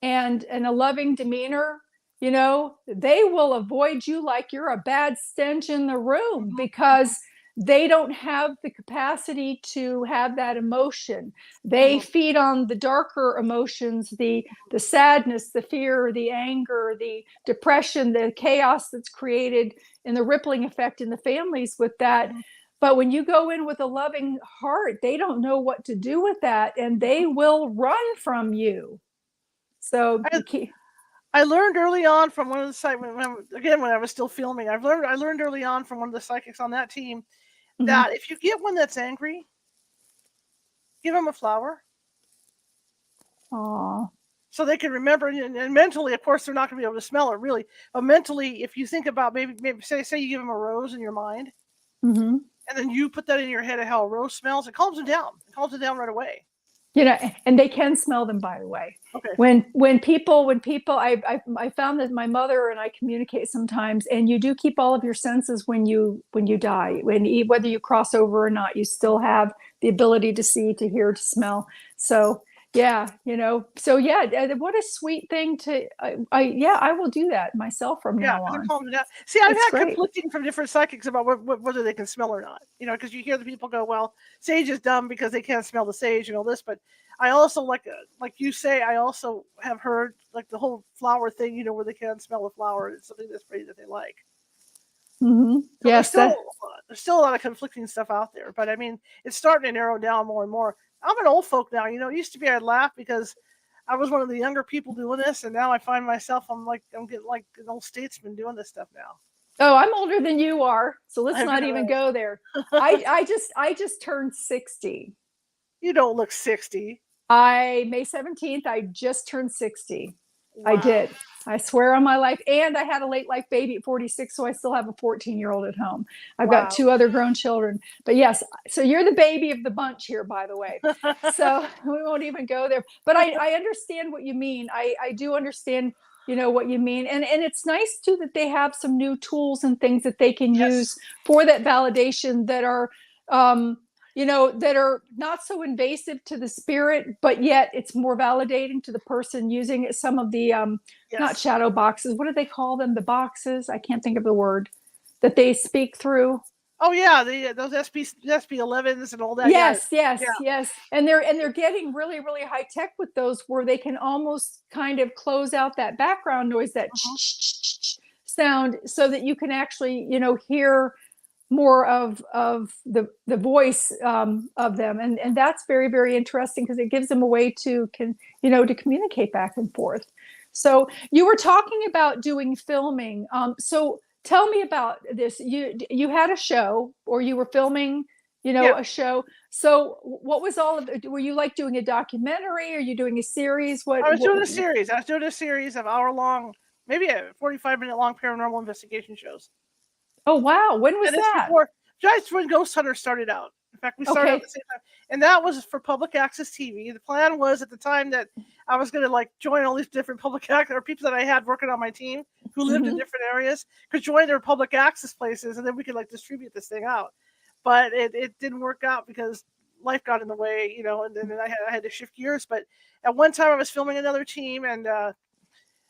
and a loving demeanor, they will avoid you like you're a bad stench in the room, because they don't have the capacity to have that emotion. They feed on the darker emotions, the sadness, the fear, the anger, the depression, the chaos that's created, and the rippling effect in the families with that. But when you go in with a loving heart, they don't know what to do with that, and they will run from you. So I, you keep. I learned early on from one of the psychics, when I was still filming, I learned early on from one of the psychics on that team that if you get one that's angry, give them a flower. Aw. So they can remember, and mentally, of course, they're not going to be able to smell it really. But mentally, if you think about maybe say you give them a rose in your mind, Mm-hmm. and then you put that in your head of how a rose smells, it calms them down. It calms them down right away. And they can smell them, by the way. Okay. When people, I found that my mother and I communicate sometimes, and you do keep all of your senses when you die. Whether you cross over or not, you still have the ability to see, to hear, to smell. So yeah, what a sweet thing to. I will do that myself from now on. See, I've had great. conflicting from different psychics about whether they can smell or not. Because you hear the people go, "Well, sage is dumb because they can't smell the sage and all this." But I also like you say, I also have heard like the whole flower thing. Where they can't smell the flower. It's something that's pretty that they like. Mm-hmm. So Yes, there's still a lot of conflicting stuff out there. But I mean, it's starting to narrow down more and more. I'm an old folk now. It used to be I'd laugh because I was one of the younger people doing this, and now I find myself I'm getting like an old statesman doing this stuff now. Oh, I'm older than you are, so let's not even go there. I just turned 60. You don't look 60. May 17th, I just turned 60. Wow. I did. I swear on my life. And I had a late life baby at 46, so I still have a 14-year-old at home. I've got 2 other grown children. But yes, so you're the baby of the bunch here, by the way. So we won't even go there. But I understand what you mean. I do understand, what you mean. And it's nice too that they have some new tools and things that they can use for that validation that are that are not so invasive to the spirit, but yet it's more validating to the person using it. Some of the not shadow boxes, what do they call them? The boxes, I can't think of the word, that they speak through. Oh yeah, those SP11s and all that. Yes. And they're getting really, really high tech with those, where they can almost kind of close out that background noise, that sound, so that you can actually hear more of the voice of them, and that's very, very interesting, because it gives them a way to to communicate back and forth. So you were talking about doing filming. So tell me about this. You had a show, or you were filming, a show. So what was all of it? Were you like doing a documentary? Are you doing a series? I was doing a series. I was doing a series of hour-long, maybe a 45-minute long paranormal investigation shows. Oh wow! When was that? Just when Ghost Hunters started out. In fact, we started at the same time, and that was for public access TV. The plan was at the time that I was going to join all these different public access, or people that I had working on my team who lived in different areas, could join their public access places, and then we could distribute this thing out. But it didn't work out because life got in the way, and then I had to shift gears. But at one time I was filming another team, and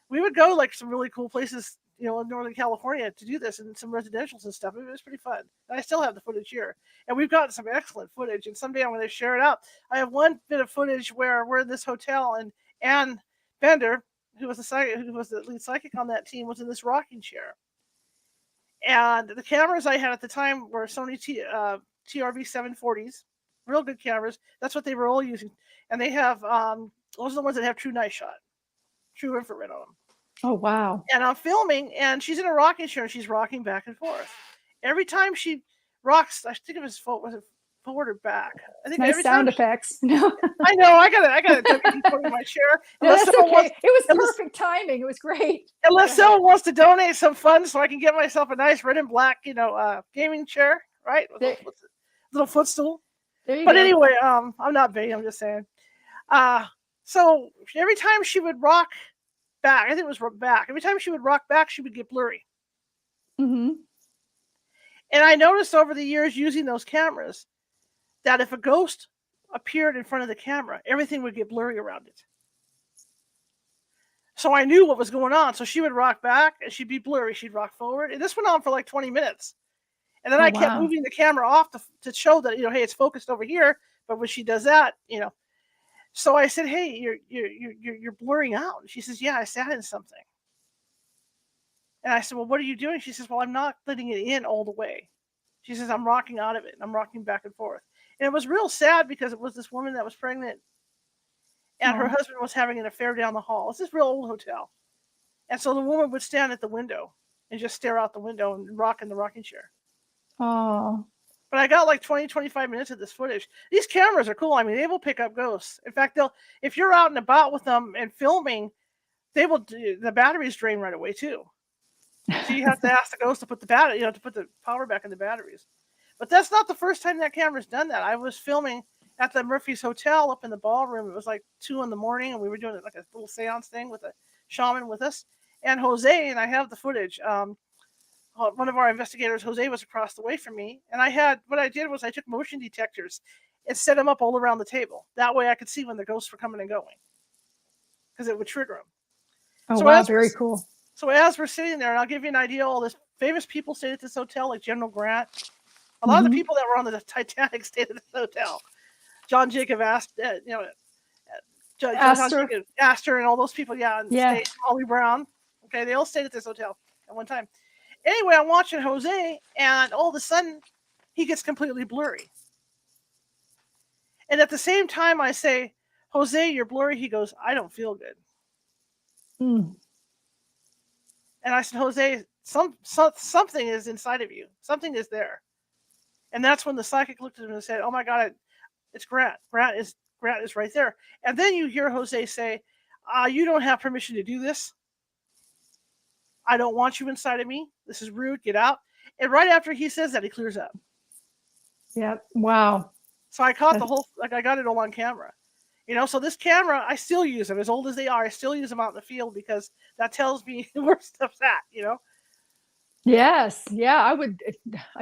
we would go some really cool places, in Northern California to do this, and some residentials and stuff. It was pretty fun. And I still have the footage here, and we've got some excellent footage. And someday I'm going to share it out. I have one bit of footage where we're in this hotel, and Ann Bender, who was the lead psychic on that team, was in this rocking chair. And the cameras I had at the time were Sony TRV 740s, real good cameras. That's what they were all using. And they have those are the ones that have true night shot, true infrared on them. Oh, wow. And I'm filming, and she's in a rocking chair, and she's rocking back and forth. Every time she rocks, I think it was forward or back. I think nice sound effects. I know, I gotta WD-40 my chair. No, that's okay. It was perfect timing. It was great. Unless someone wants to donate some funds so I can get myself a nice red and black, gaming chair, right? With a little footstool. But anyway, I'm not big, I'm just saying. So every time she would rock back, I think it was back. Every time she would rock back, she would get blurry. Mm-hmm. And I noticed over the years using those cameras that if a ghost appeared in front of the camera, everything would get blurry around it. So I knew what was going on. So she would rock back, and she'd be blurry. She'd rock forward. And this went on for 20 minutes. And then I kept moving the camera off to show that, hey, it's focused over here. But when she does that, So I said, "Hey, you're blurring out." And she says, "Yeah, I sat in something." And I said, "Well, what are you doing?" She says, "Well, I'm not letting it in all the way." She says, I'm rocking out of it, and I'm rocking back and forth. And it was real sad because it was this woman that was pregnant, and her Oh, husband was having an affair down the hall. It's this real old hotel. And so the woman would stand at the window and just stare out the window and rock in the rocking chair. oh, But I got like 20, 25 minutes of this footage. These cameras are cool. I mean, they will pick up ghosts. In fact, if you're out and about with them and filming, the batteries drain right away too. So you have to ask the ghost to put to put the power back in the batteries. But that's not the first time that camera's done that. I was filming at the Murphy's Hotel up in the ballroom. It was like 2 a.m, and we were doing like a little seance thing with a shaman with us. And Jose, and I have the footage. One of our investigators, Jose, was across the way from me. And what I did was I took motion detectors and set them up all around the table. That way I could see when the ghosts were coming and going, because it would trigger them. oh, So wow, very cool. So as we're sitting there, and I'll give you an idea, all this famous people stayed at this hotel, like General Grant. A lot of the people that were on the Titanic stayed at this hotel. John Jacob Astor, and all those people, and stayed. Holly Brown. Okay, they all stayed at this hotel at one time. Anyway, I'm watching Jose, and all of a sudden, he gets completely blurry. And at the same time, I say, Jose, you're blurry. He goes, I don't feel good. Mm. And I said, Jose, something is inside of you. Something is there. And that's when the psychic looked at him and said, oh my God, it's Grant. Grant is right there. And then you hear Jose say, you don't have permission to do this. I don't want you inside of me. This is rude. Get out. And right after he says that, he clears up. Yep. Wow. So I caught I got it all on camera. So this camera, I still use them. As old as they are, I still use them out in the field because that tells me where stuff's at, Yes. Yeah, I would.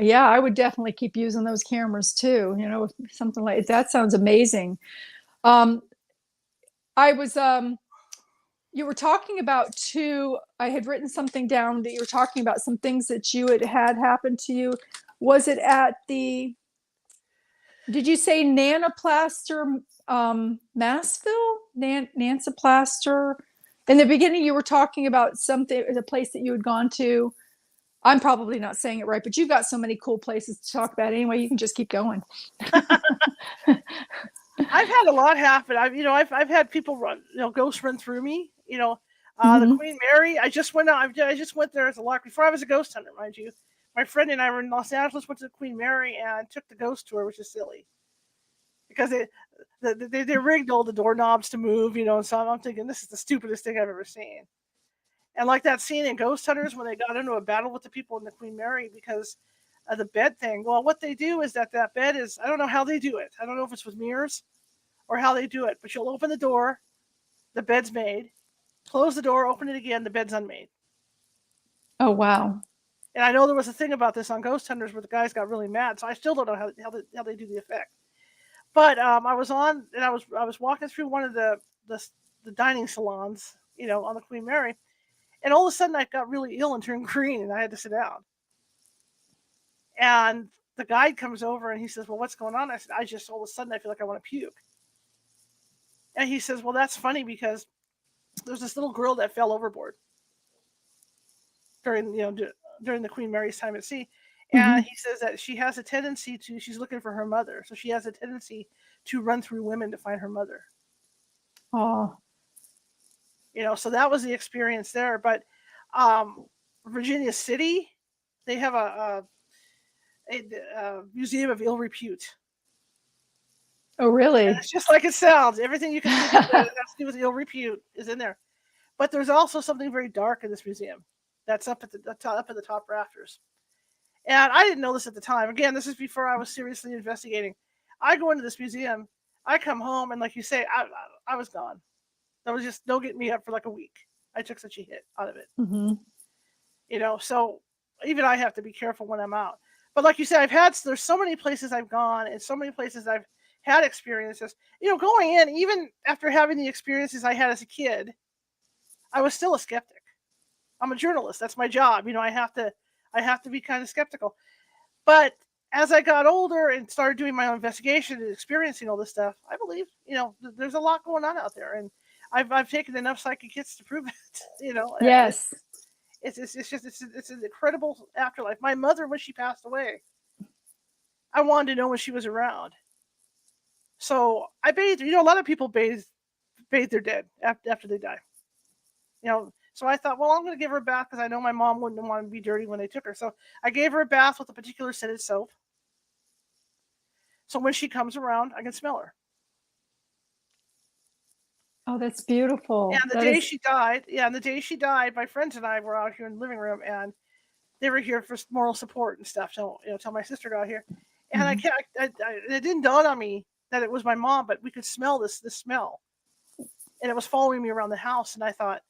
Yeah, I would definitely keep using those cameras too. Something like that sounds amazing. I was you were talking about too. I had written something down that you were talking about some things that you had happened to you. Was it at the? Did you say Nanoplaster, Massville? Nanceplaster? In the beginning, you were talking about something, a place that you had gone to. I'm probably not saying it right, but you've got so many cool places to talk about anyway. You can just keep going. I've had a lot happen. I've had people ghosts run through me. The Queen Mary. I just went there as a lark before I was a ghost hunter, mind you. My friend and I were in Los Angeles, went to the Queen Mary and took the ghost tour, which is silly because they rigged all the doorknobs to move, and so I'm thinking this is the stupidest thing I've ever seen. And like that scene in Ghost Hunters when they got into a battle with the people in the Queen Mary because of the bed thing. Well, what they do is that bed is, I don't know how they do it. I don't know if it's with mirrors or how they do it, but you'll open the door, the bed's made, close the door, open it again, the bed's unmade. Oh, wow. And I know there was a thing about this on Ghost Hunters where the guys got really mad, so I still don't know how they do the effect. But I was walking through one of the dining salons, on the Queen Mary, and all of a sudden I got really ill and turned green, and I had to sit down. And the guide comes over and he says, "Well, what's going on?" I said, "I just all of a sudden I feel like I want to puke." And he says, "Well, that's funny because there's this little girl that fell overboard during the Queen Mary's time at sea." And he says that she has a tendency she's looking for her mother. So she has a tendency to run through women to find her mother. Oh. So that was the experience there. But Virginia City, they have a museum of ill repute. Oh, really? And it's just like it sounds. Everything you can think of that has to do with ill repute is in there. But there's also something very dark in this museum that's up at the top rafters. And I didn't know this at the time. Again, this is before I was seriously investigating. I go into this museum, I come home, and like you say, I was gone. There was just no getting me up for like a week. I took such a hit out of it. So even I have to be careful when I'm out. But like you said, there's so many places I've gone and so many places I've had experiences. Going in, even after having the experiences I had as a kid, I was still a skeptic. I'm a journalist. That's my job. I have to be kind of skeptical. But as I got older and started doing my own investigation and experiencing all this stuff, I believe, there's a lot going on out there. And I've taken enough psychic hits to prove it, Yes. It's an incredible afterlife. My mother, when she passed away, I wanted to know when she was around. So I bathed. A lot of people bathe their dead after they die. So I thought, well, I'm going to give her a bath because I know my mom wouldn't want to be dirty when they took her. So I gave her a bath with a particular scented soap. So when she comes around, I can smell her. Oh, that's beautiful. And the day she died, my friends and I were out here in the living room, and they were here for moral support and stuff. So till my sister got here, and it didn't dawn on me that it was my mom, but we could smell this smell, and it was following me around the house, and I thought,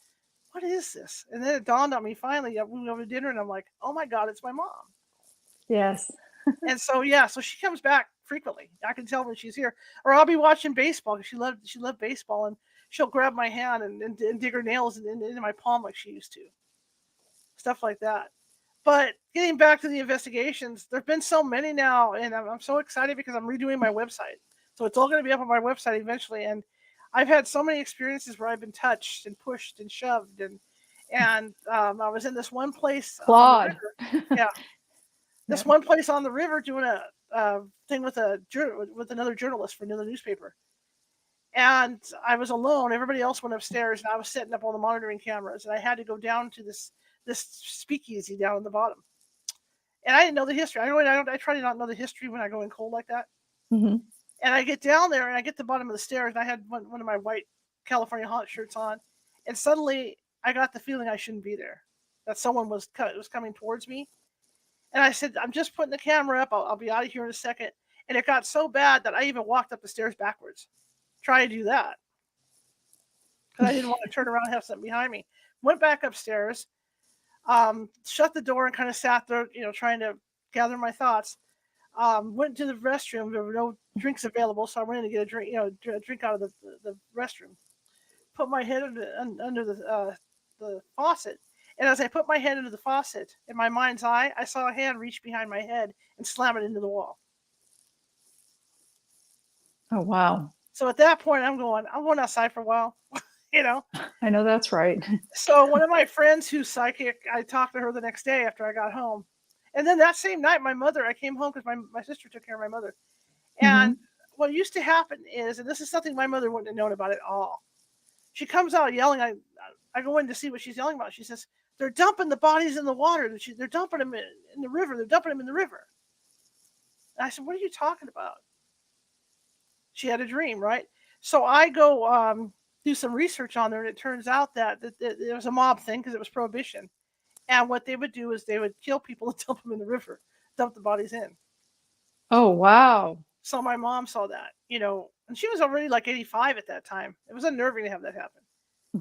what is this? And then it dawned on me finally. We went over to dinner, and I'm like, oh my God, it's my mom. Yes. And so so she comes back frequently. I can tell when she's here, or I'll be watching baseball because she loved baseball, and she'll grab my hand and dig her nails into my palm like she used to. Stuff like that. But getting back to the investigations, there've been so many now, and I'm so excited because I'm redoing my website. So it's all going to be up on my website eventually. And I've had so many experiences where I've been touched and pushed and shoved, and I was in this one place. Claude. Yeah. This one place on the river doing a thing with another journalist for another newspaper. And I was alone. Everybody else went upstairs, and I was setting up all the monitoring cameras, and I had to go down to this speakeasy down in the bottom. And I didn't know the history. I try to not know the history when I go in cold like that. Mm-hmm. And I get down there, and I get to the bottom of the stairs, and I had one of my white California hot shirts on, and suddenly I got the feeling I shouldn't be there, that someone was coming towards me. And I said, I'm just putting the camera up. I'll be out of here in a second. And it got so bad that I even walked up the stairs backwards. Try to do that. Because I didn't want to turn around and have something behind me. Went back upstairs, shut the door and kind of sat there, trying to gather my thoughts. Went to the restroom. There were no drinks available, so I went in to get a drink, a drink out of the restroom. Put my head under the faucet. And as I put my head into the faucet, in my mind's eye, I saw a hand reach behind my head and slam it into the wall. Oh, wow. So at that point, I'm going outside for a while, I know that's right. So one of my friends who's psychic, I talked to her the next day after I got home. And then that same night, I came home because my sister took care of my mother. And what used to happen is, and this is something my mother wouldn't have known about at all, she comes out yelling. I go in to see what she's yelling about. She says, they're dumping the bodies in the water. They're dumping them in the river. They're dumping them in the river. And I said, what are you talking about? She had a dream, right? So I go do some research on there, and it turns out that it was a mob thing because it was prohibition. And what they would do is they would kill people and dump them in the river, dump the bodies in. Oh, wow. So my mom saw that, and she was already like 85 at that time. It was unnerving to have that happen.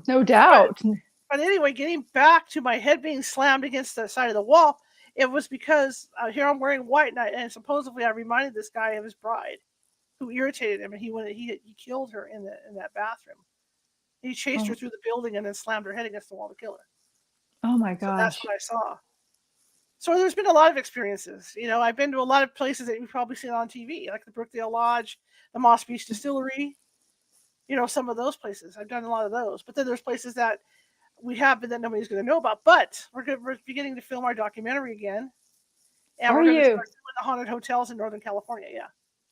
No doubt. But anyway, getting back to my head being slammed against the side of the wall, it was because here I'm wearing white, and supposedly I reminded this guy of his bride, who irritated him, and he killed her in that bathroom. He chased her through the building and then slammed her head against the wall to kill her. Oh my gosh. So that's what I saw. So there's been a lot of experiences. I've been to a lot of places that you've probably seen on TV, like the Brookdale Lodge, the Moss Beach Distillery. Some of those places. I've done a lot of those. But then there's places that we have, but that nobody's going to know about. But we're beginning to film our documentary again. And we're going to start doing the haunted hotels in Northern California. Yeah.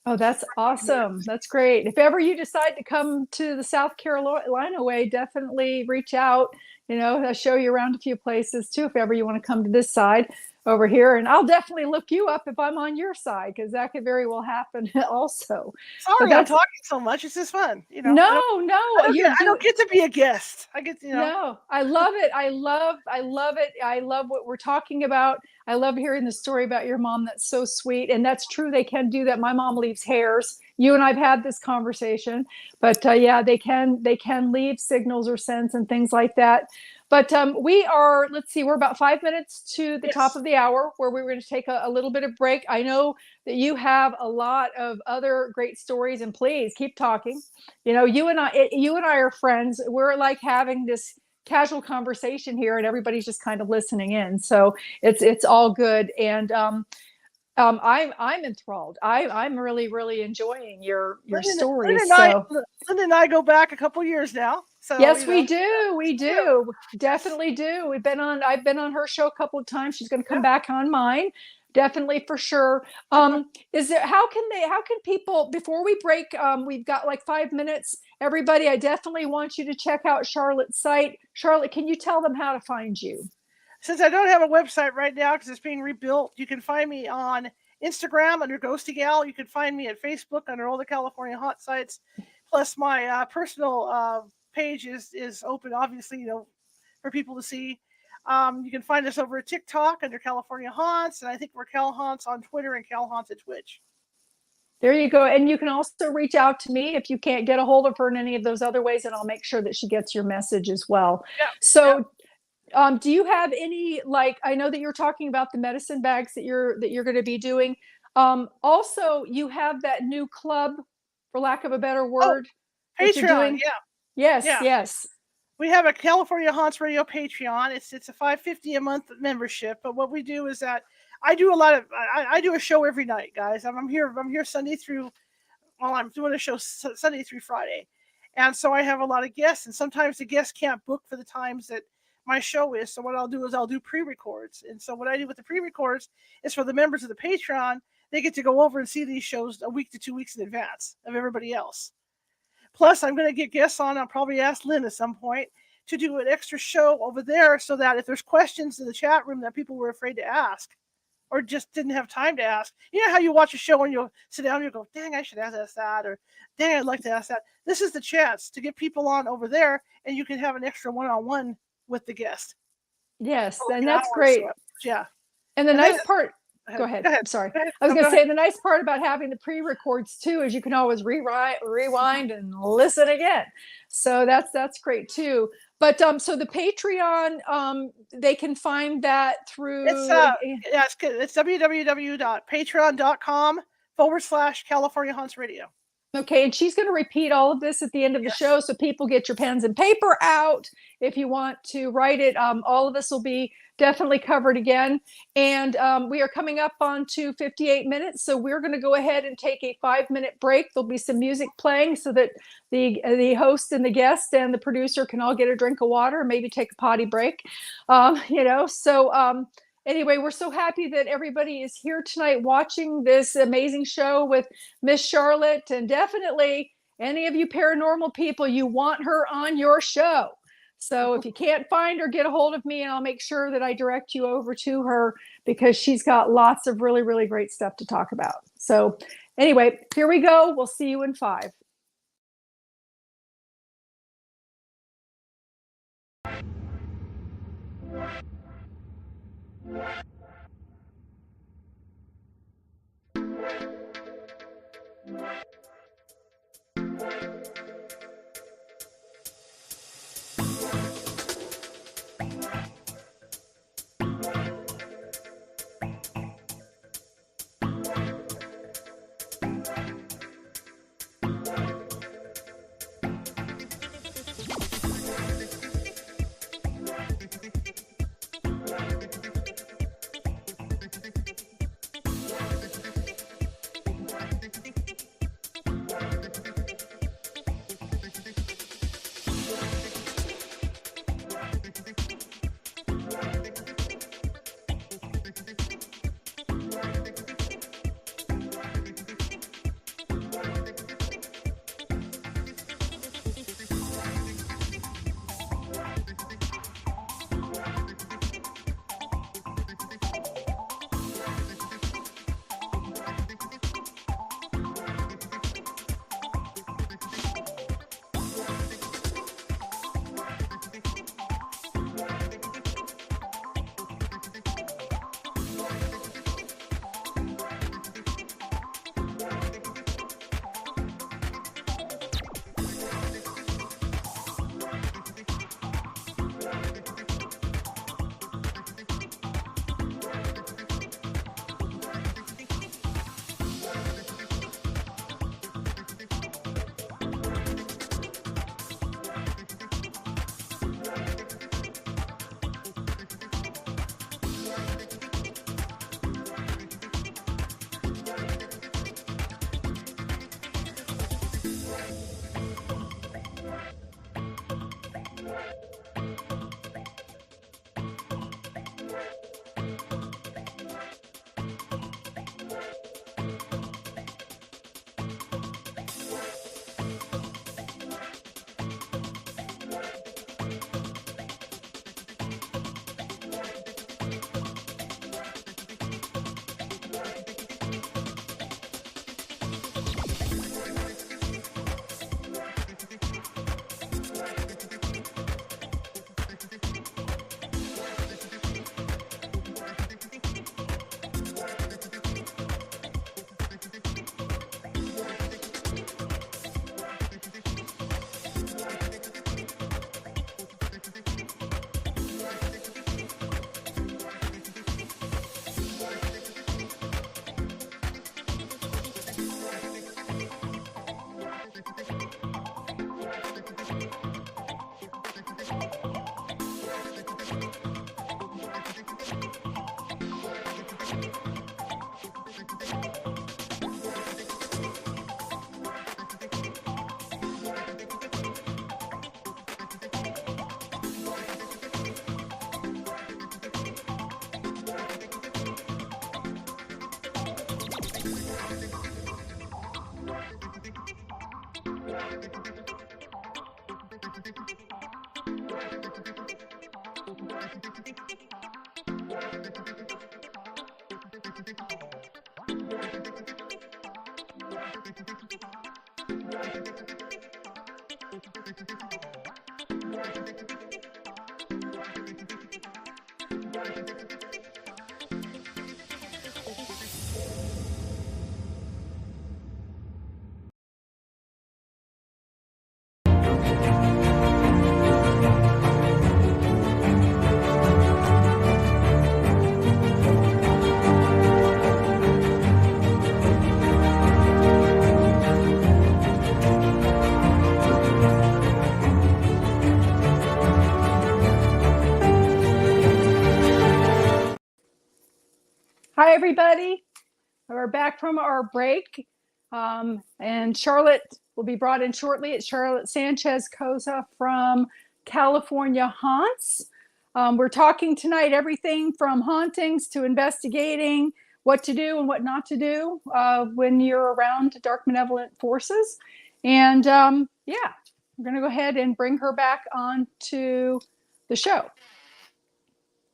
Oh, that's awesome. That's great. If ever you decide to come to the South Carolina way, definitely reach out. I'll show you around a few places too, if ever you want to come to this side over here. And I'll definitely look you up if I'm on your side, because that could very well happen also. Sorry, I'm talking so much. It's just fun. No. I don't get to be a guest. I get, No, I love it. I love it. I love what we're talking about. I love hearing the story about your mom. That's so sweet. And that's true. They can do that. My mom leaves hairs. You and I've had this conversation, but yeah, they can leave signals or scents and things like that. But we're about 5 minutes to the top of the hour, where we're going to take a little bit of break. I know that you have a lot of other great stories, and please keep talking. You and I are friends. We're like having this casual conversation here, and everybody's just kind of listening in. So it's all good. And I'm enthralled. I'm really, really enjoying your story. Lynn and I go back a couple years now. So yes, we do. We do. Definitely do. I've been on her show a couple of times. She's going to come back on mine. definitely for sure. How can people, before we break, we've got like 5 minutes. Everybody, I definitely want you to check out Charlotte's site. Charlotte, can you tell them how to find you? Since I don't have a website right now because it's being rebuilt, you can find me on Instagram under Ghosty Gal. You can find me at Facebook under all the California hot sites. Plus, my personal page is open, obviously, for people to see. You can find us over at TikTok under California Haunts, and I think we're Cal Haunts on Twitter and Cal Haunts at Twitch. There you go. And you can also reach out to me if you can't get a hold of her in any of those other ways, and I'll make sure that she gets your message as well. Yeah. So, do you have any, like, I know that you're talking about the medicine bags that you're going to be doing. Also, you have that new club, for lack of a better word, that you're Patreon. doing. Yeah. Yes, Yeah. yes. We have a California Haunts Radio Patreon. It's a $5.50 a month membership. But what we do is that I do I do a show every night, guys. I'm here Sunday through. Well, I'm doing a show Sunday through Friday, and so I have a lot of guests. And sometimes the guests can't book for the times that my show is. So what I'll do is I'll do pre-records. And so what I do with the pre-records is for the members of the Patreon, they get to go over and see these shows a week to 2 weeks in advance of everybody else. Plus, I'm going to get guests on. I'll probably ask Lynn at some point to do an extra show over there so that if there's questions in the chat room that people were afraid to ask or just didn't have time to ask, you know how you watch a show and you'll sit down and you'll go, dang, I should ask that, or dang, I'd like to ask that. This is the chance to get people on over there, and you can have an extra one-on-one with the guest. Yes, and that's great. So, yeah. And the nice part, go ahead. I'm sorry. I was going to say the nice part about having the pre-records too is you can always rewind and listen again. So that's great too. But so the Patreon, they can find that through. It's www.patreon.com/California Haunts Radio. Okay, and she's going to repeat all of this at the end of the show, so people get your pens and paper out if you want to write it. All of this will be definitely covered again. And we are coming up on to 58 minutes, so we're going to go ahead and take a 5-minute break. There'll be some music playing so that the host and the guest and the producer can all get a drink of water, maybe take a potty break. Anyway, we're so happy that everybody is here tonight watching this amazing show with Miss Charlotte, and definitely any of you paranormal people, you want her on your show. So if you can't find her, get a hold of me and I'll make sure that I direct you over to her because she's got lots of really, really great stuff to talk about. So anyway, here we go. We'll see you in 5. Hi, everybody. We're back from our break. And Charlotte will be brought in shortly. It's Charlotte Sanchez Cosa from California Haunts. We're talking tonight everything from hauntings to investigating, what to do and what not to do when you're around dark malevolent forces. And yeah, we're going to go ahead and bring her back on to the show.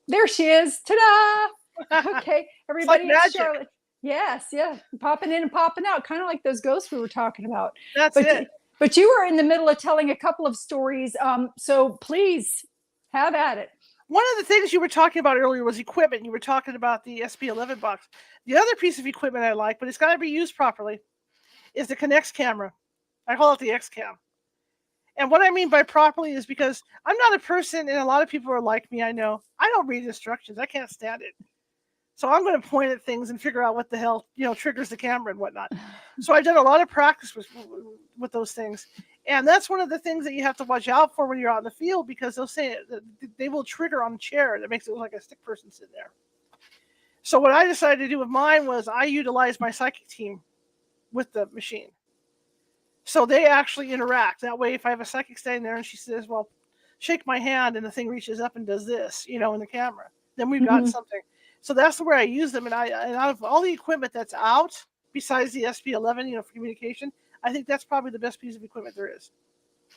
There she is. Ta-da! Okay, everybody, It's like it's Charlotte. Yes, yeah, popping in and popping out, kind of like those ghosts we were talking about. That's it. But you were in the middle of telling a couple of stories, so please have at it. One of the things you were talking about earlier was equipment. You were talking about the SP11 box. The other piece of equipment I like, but it's got to be used properly, is the Kinect camera. I call it the X-Cam. And what I mean by properly is because I'm not a person, and a lot of people are like me, I know. I don't read instructions. I can't stand it. So I'm going to point at things and figure out what the hell, triggers the camera and whatnot. So I've done a lot of practice with those things. And that's one of the things that you have to watch out for when you're out in the field, because they'll say that they will trigger on a chair that makes it look like a stick person sitting there. So what I decided to do with mine was I utilized my psychic team with the machine. So they actually interact. That way, if I have a psychic standing there and she says, well, shake my hand, and the thing reaches up and does this, in the camera, then we've got something. So that's the way I use them. And out of all the equipment that's out, besides the SP11, for communication, I think that's probably the best piece of equipment there is.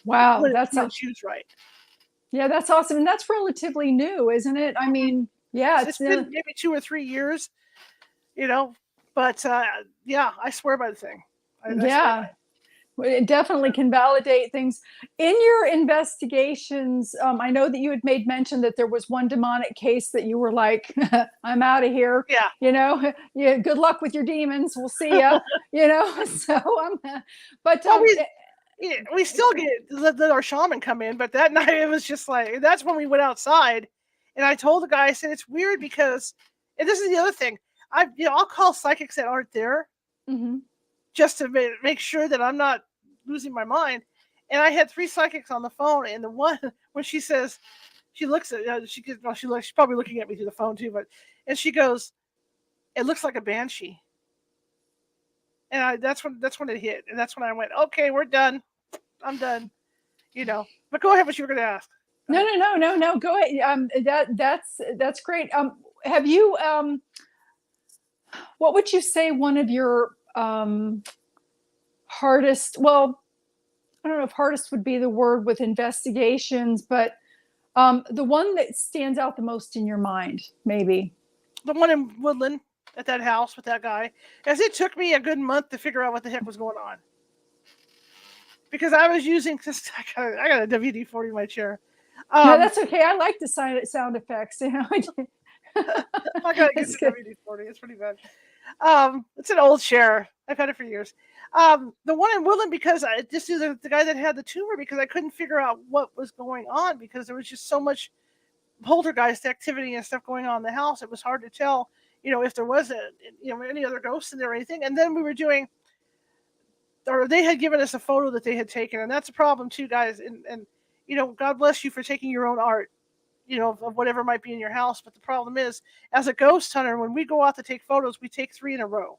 Wow, when that's it's used right. Yeah, that's awesome. And that's relatively new, isn't it? I mean, yeah, it's been maybe 2 or 3 years, but yeah, I swear by the thing. Yeah. It definitely can validate things. In your investigations, I know that you had made mention that there was one demonic case that you were like, I'm out of here. Yeah. Yeah, good luck with your demons. We'll see ya. So but we still get our shaman come in, but that night it was just like, that's when we went outside, and I told the guy, I said, it's weird because, and this is the other thing, I'll call psychics that aren't there, just to make sure that I'm not losing my mind. And I had 3 psychics on the phone, and the one, when she says, she looks at, she's probably looking at me through the phone too, and she goes, it looks like a banshee. And that's when it hit, and that's when I went, okay, we're done. I'm done. But go ahead, what you were going to ask. No. Go ahead. That's great. Have you? What would you say one of your hardest? Well, I don't know if hardest would be the word with investigations, but the one that stands out the most in your mind, maybe. The one in Woodland at that house with that guy, as it took me a good month to figure out what the heck was going on. Because I was using this, I got a WD-40 in my chair. No, that's okay. I like the sound effects. I gotta get the WD-40. It's pretty bad. It's an old chair. I've had it for years. The one in Woodland, because this is the guy that had the tumor, because I couldn't figure out what was going on, because there was just so much poltergeist activity and stuff going on in the house. It was hard to tell, if there was any other ghosts in there or anything. And then we were doing, or they had given us a photo that they had taken, and that's a problem too, guys. And God bless you for taking your own art, of whatever might be in your house. But the problem is, as a ghost hunter, when we go out to take photos, we take 3 in a row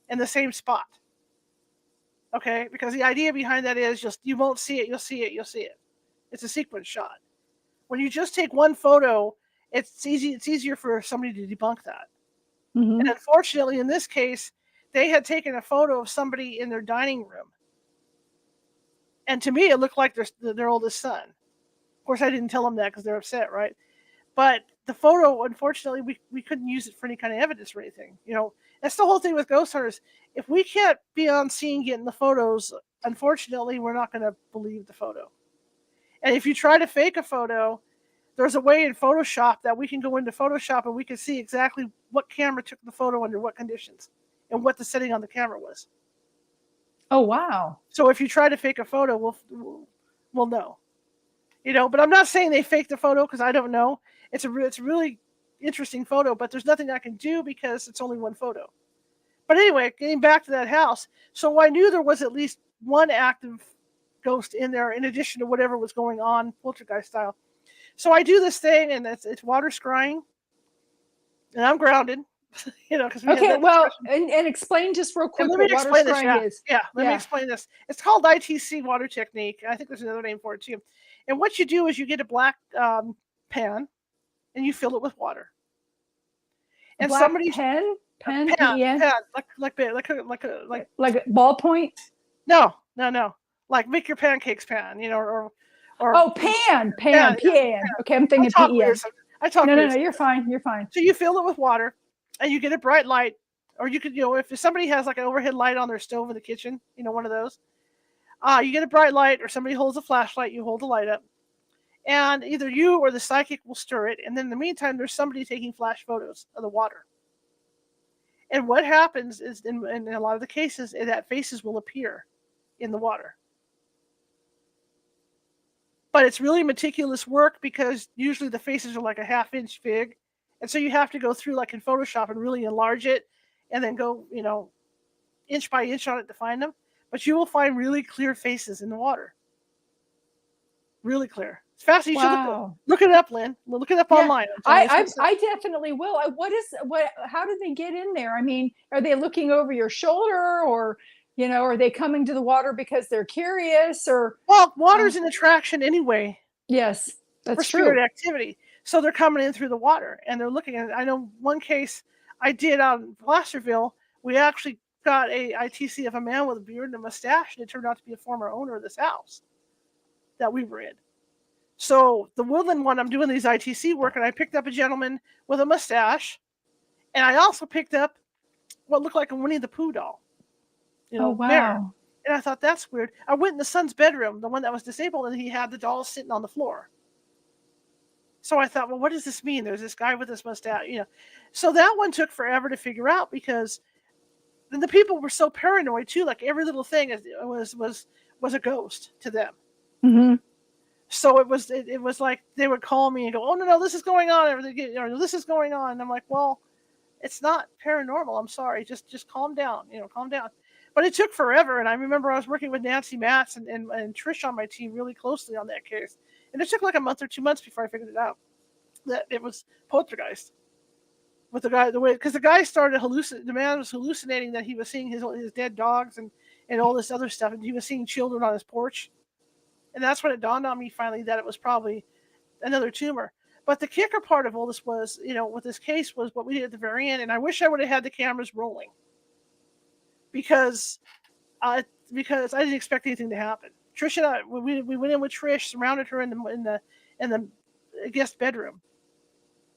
in the same spot. Okay? Because the idea behind that is you won't see it, you'll see it, you'll see it. It's a sequence shot. When you just take one photo, it's easier for somebody to debunk that. And unfortunately, in this case, they had taken a photo of somebody in their dining room. And to me, it looked like their oldest son. course, I didn't tell them that because they're upset, right? But the photo, unfortunately, we couldn't use it for any kind of evidence or anything. That's the whole thing with ghost hunters. If we can't be on scene getting the photos, unfortunately, we're not going to believe the photo. And if you try to fake a photo, there's a way in Photoshop that we can go into Photoshop and we can see exactly what camera took the photo under what conditions and what the setting on the camera was. Oh, wow. So if you try to fake a photo, we'll know. But I'm not saying they faked the photo because I don't know. It's a really interesting photo, but there's nothing I can do because it's only one photo. But anyway, getting back to that house. So I knew there was at least one active ghost in there in addition to whatever was going on poltergeist style. So I do this thing, and it's water scrying, and I'm grounded, because we Okay, had that well, discussion. and explain just real quick And let me what water explain this. scrying is. Yeah, let me explain this. It's called ITC water technique. I think there's another name for it too. And what you do is you get a black pan, and you fill it with water. And Black pen, pan, like a ballpoint. No, like make your pancakes pan, or pan. Yeah. Okay, I'm thinking PEN. I talk. No, you're fine. You're fine. So you fill it with water, and you get a bright light, or you could, if somebody has like an overhead light on their stove in the kitchen, one of those, you get a bright light, or somebody holds a flashlight, you hold the light up, and either you or the psychic will stir it, and then in the meantime, there's somebody taking flash photos of the water. And what happens is, in a lot of the cases, is that faces will appear in the water. But it's really meticulous work because usually the faces are like a half-inch big. And so you have to go through like in Photoshop and really enlarge it and then go, inch by inch on it to find them. But you will find really clear faces in the water. Really clear. It's fascinating. Wow. You should look it up, Lynn. Look it up online. I definitely will. How do they get in there? I mean, are they looking over your shoulder, or are they coming to the water because they're curious? Or well, water's an attraction anyway. Yes, that's for spirit activity. So they're coming in through the water and they're looking at it. I know one case I did out in Placerville, we actually got a ITC of a man with a beard and a mustache, and it turned out to be a former owner of this house that we were in. So the Woodland one, I'm doing these ITC work, and I picked up a gentleman with a mustache, and I also picked up what looked like a Winnie the Pooh doll. Oh, wow. Mare. And I thought, that's weird. I went in the son's bedroom, the one that was disabled, and he had the doll sitting on the floor. So I thought, well, what does this mean? There's this guy with this mustache, So that one took forever to figure out because the people were so paranoid too. Like every little thing was a ghost to them. Mm-hmm. So it was like they would call me and go, oh no, this is going on, or this is going on. And I'm like, well, it's not paranormal. I'm sorry. Just calm down. Calm down. But it took forever. And I remember I was working with Nancy Matz and Trish on my team really closely on that case. And it took like a month or 2 months before I figured it out that it was poltergeist. With because the guy started the man was hallucinating that he was seeing his dead dogs and all this other stuff, and he was seeing children on his porch. And that's when it dawned on me finally that it was probably another tumor. But the kicker part of all this was, with this case was what we did at the very end, and I wish I would have had the cameras rolling because I didn't expect anything to happen. Trish and I, we went in with Trish, surrounded her in the guest bedroom,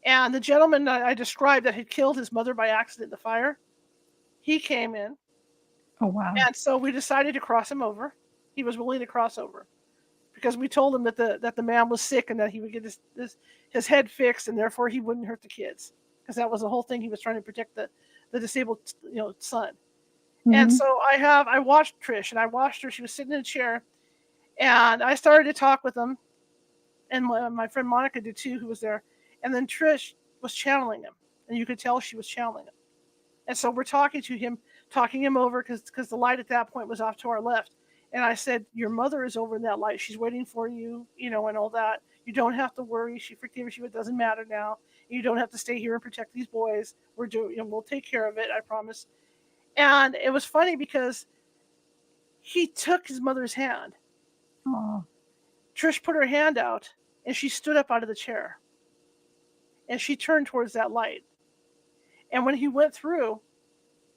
and the gentleman I described that had killed his mother by accident in the fire, he came in. Oh wow! And so we decided to cross him over. He was willing to cross over because we told him that the man was sick and that he would get his head fixed and therefore he wouldn't hurt the kids, because that was the whole thing. He was trying to protect the disabled son. Mm-hmm. And so I watched Trish, and I watched her. She was sitting in a chair. And I started to talk with him, and my friend Monica did too, who was there. And then Trish was channeling him, and you could tell she was channeling him. And so we're talking him over because the light at that point was off to our left. And I said, your mother is over in that light. She's waiting for you, and all that. You don't have to worry. She forgives you. It doesn't matter now. You don't have to stay here and protect these boys. We'll take care of it. I promise. And it was funny because he took his mother's hand. Oh. Trish put her hand out, and she stood up out of the chair, and she turned towards that light. And when he went through,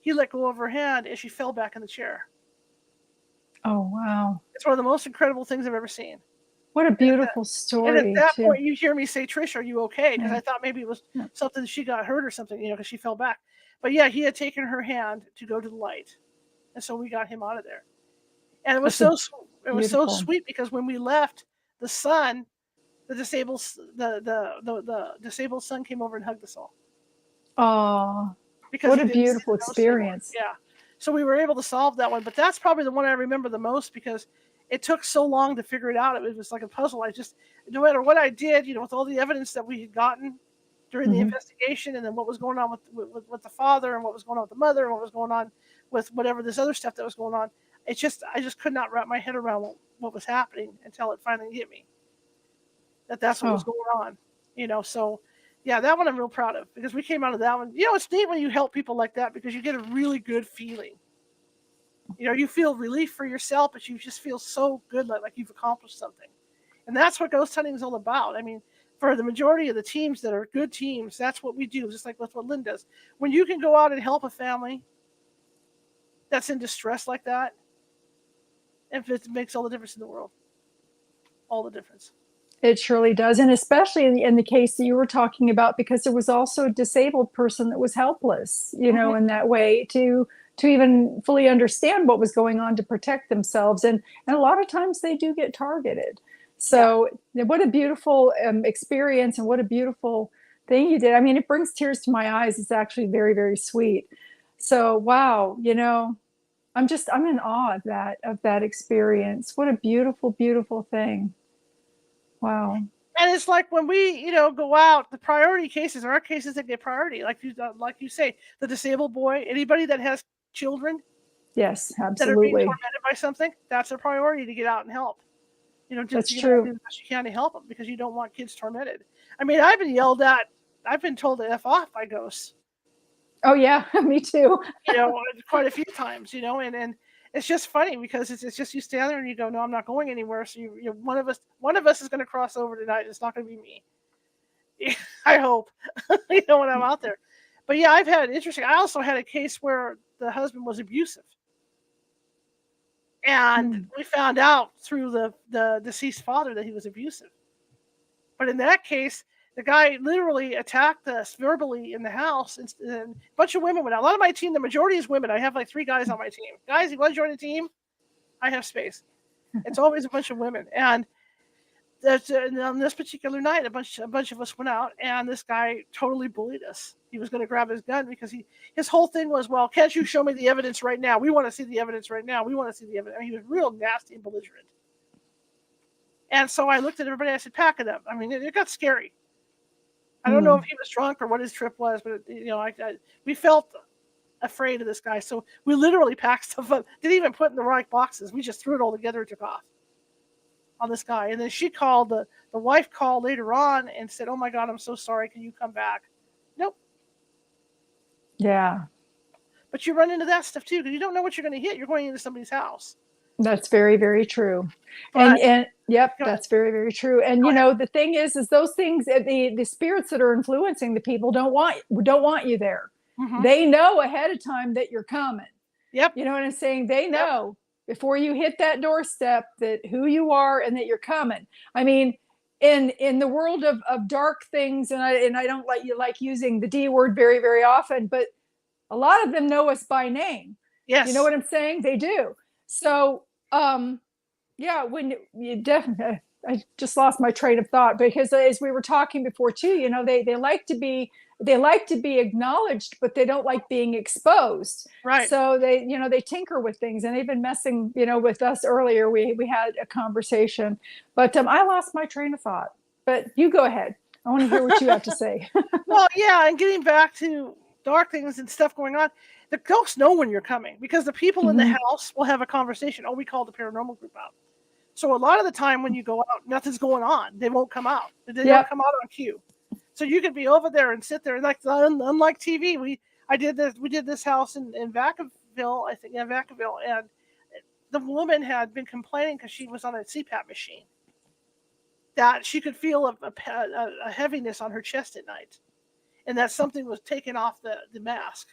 he let go of her hand, and she fell back in the chair. Oh, wow. It's one of the most incredible things I've ever seen. What a beautiful And at story that too. point, you hear me say, "Trish, are you okay?" Because Yeah. I thought maybe it was Yeah. something she got hurt or something, because she fell back. But yeah, he had taken her hand to go to the light, and so we got him out of there. And That's a it was so beautiful. sweet because when we left, the son, the disabled son came over and hugged us all Oh, because what he a didn't see beautiful the ghost anymore. experience. Yeah, so we were able to solve that one. But that's probably the one I remember the most because it took so long to figure it out. It was like a puzzle. No matter what I did, with all the evidence that we had gotten during the Hmm. investigation, and then what was going on with the father, and what was going on with the mother, and what was going on with whatever this other stuff that was going on. I just could not wrap my head around what was happening until it finally hit me that's what was Oh, going on. So yeah, that one I'm real proud of because we came out of that one. It's neat when you help people like that because you get a really good feeling. You feel relief for yourself, but you just feel so good, like you've accomplished something. And that's what ghost hunting is all about. I mean, for the majority of the teams that are good teams, that's what we do, just like with what Lynn does. When you can go out and help a family that's in distress like that, it makes all the difference in the world. All the difference. it surely does. And especially in the case that you were talking about, because there was also a disabled person that was helpless, Mm-hmm. in that way to even fully understand what was going on to protect themselves. And a lot of times they do get targeted. Yeah. So what a beautiful experience, and what a beautiful thing you did. I mean, it brings tears to my eyes. It's actually very, very sweet. So, wow, I'm in awe of that experience. What a beautiful, beautiful thing. Wow. And it's like when we, go out, the priority cases are our cases that get priority. Like you say, the disabled boy, anybody that has children Yes, that are being absolutely. tormented by something, that's a priority to get out and help. Just That's to get out and true. do the best you can to help them because you don't want kids tormented. I mean, I've been yelled at. I've been told to F off by ghosts, Oh yeah, me too. quite a few times, and it's just funny because it's just you stand there and you go, no, I'm not going anywhere. So one of us is going to cross over tonight. It's not going to be me. I hope, when I'm out there. But yeah, I've had interesting. I also had a case where the husband was abusive, and Hmm. we found out through the deceased father that he was abusive. But in that case, the guy literally attacked us verbally in the house, and a bunch of women went out. A lot of my team, the majority is women. I have like 3 guys on my team. Guys, you want to join the team? I have space. It's always a bunch of women, and and on this particular night, a bunch of us went out, and this guy totally bullied us. He was going to grab his gun because his whole thing was, well, can't you show me the evidence right now? We want to see the evidence right now. We want to see the evidence. I mean, he was real nasty and belligerent. And so I looked at everybody. I said, "Pack it up." I mean, it got scary. I don't know Hmm. if he was drunk or what his trip was, but we felt afraid of this guy. So we literally packed stuff up. Didn't even put in the right boxes. We just threw it all together and took off on this guy. And then the wife called later on and said, "Oh my God, I'm so sorry. Can you come back?" Nope. Yeah, But you run into that stuff too because you don't know what you're going to hit. You're going into somebody's house. that's very, very true. And But yep, go ahead. that's very, very true. And Go ahead. the thing is those things, the spirits that are influencing the people don't want you there. Mm-hmm. They know ahead of time that you're coming. Yep. You know what I'm saying? They Yep. know before you hit that doorstep that who you are and that you're coming. I mean, in the world of dark things, and I don't like using the D word very, very often, but a lot of them know us by name. You know Yes. what I'm saying? They do. So yeah, when you definitely, I just lost my train of thought because as we were talking before too, they like to be acknowledged, but they don't like being exposed. Right. So they tinker with things, and they've been messing, with us earlier. We had a conversation, but I lost my train of thought. But you go ahead. I want to hear what you have to say. Well, yeah, and getting back to dark things and stuff going on, the ghosts know when you're coming because the people in the Mhm. house will have a conversation. Oh, we called the paranormal group out. So a lot of the time when you go out, nothing's going on. They won't come out. They don't Yep. come out on cue. So you could be over there and sit there and unlike TV, we did this house in Vacaville, I think, Vacaville, and the woman had been complaining because she was on a CPAP machine that she could feel a heaviness on her chest at night, and that something was taken off the mask.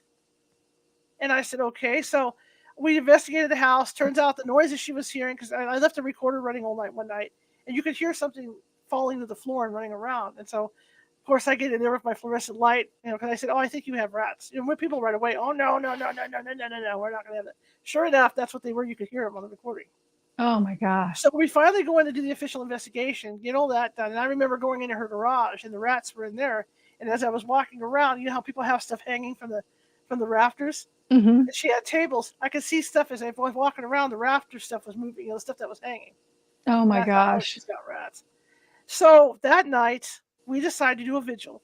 And I said, okay. So we investigated the house. Turns out the noises she was hearing, because I left the recorder running all night one night, and you could hear something falling to the floor and running around. And so, of course, I get in there with my fluorescent light, because I said, "Oh, I think you have rats." When people right away, "Oh, no, no, no, no, no, no, no, no, no, we're not going to have that." Sure enough, that's what they were. You could hear them on the recording. Oh my gosh. So we finally go in to do the official investigation, get all that done. And I remember going into her garage, and the rats were in there. And as I was walking around, you know how people have stuff hanging from the rafters? Mm-hmm. And she had tables. I could see stuff as I was walking around. The rafter stuff was moving, the stuff that was hanging. Oh my thought, gosh. she's got rats. So that night, we decided to do a vigil.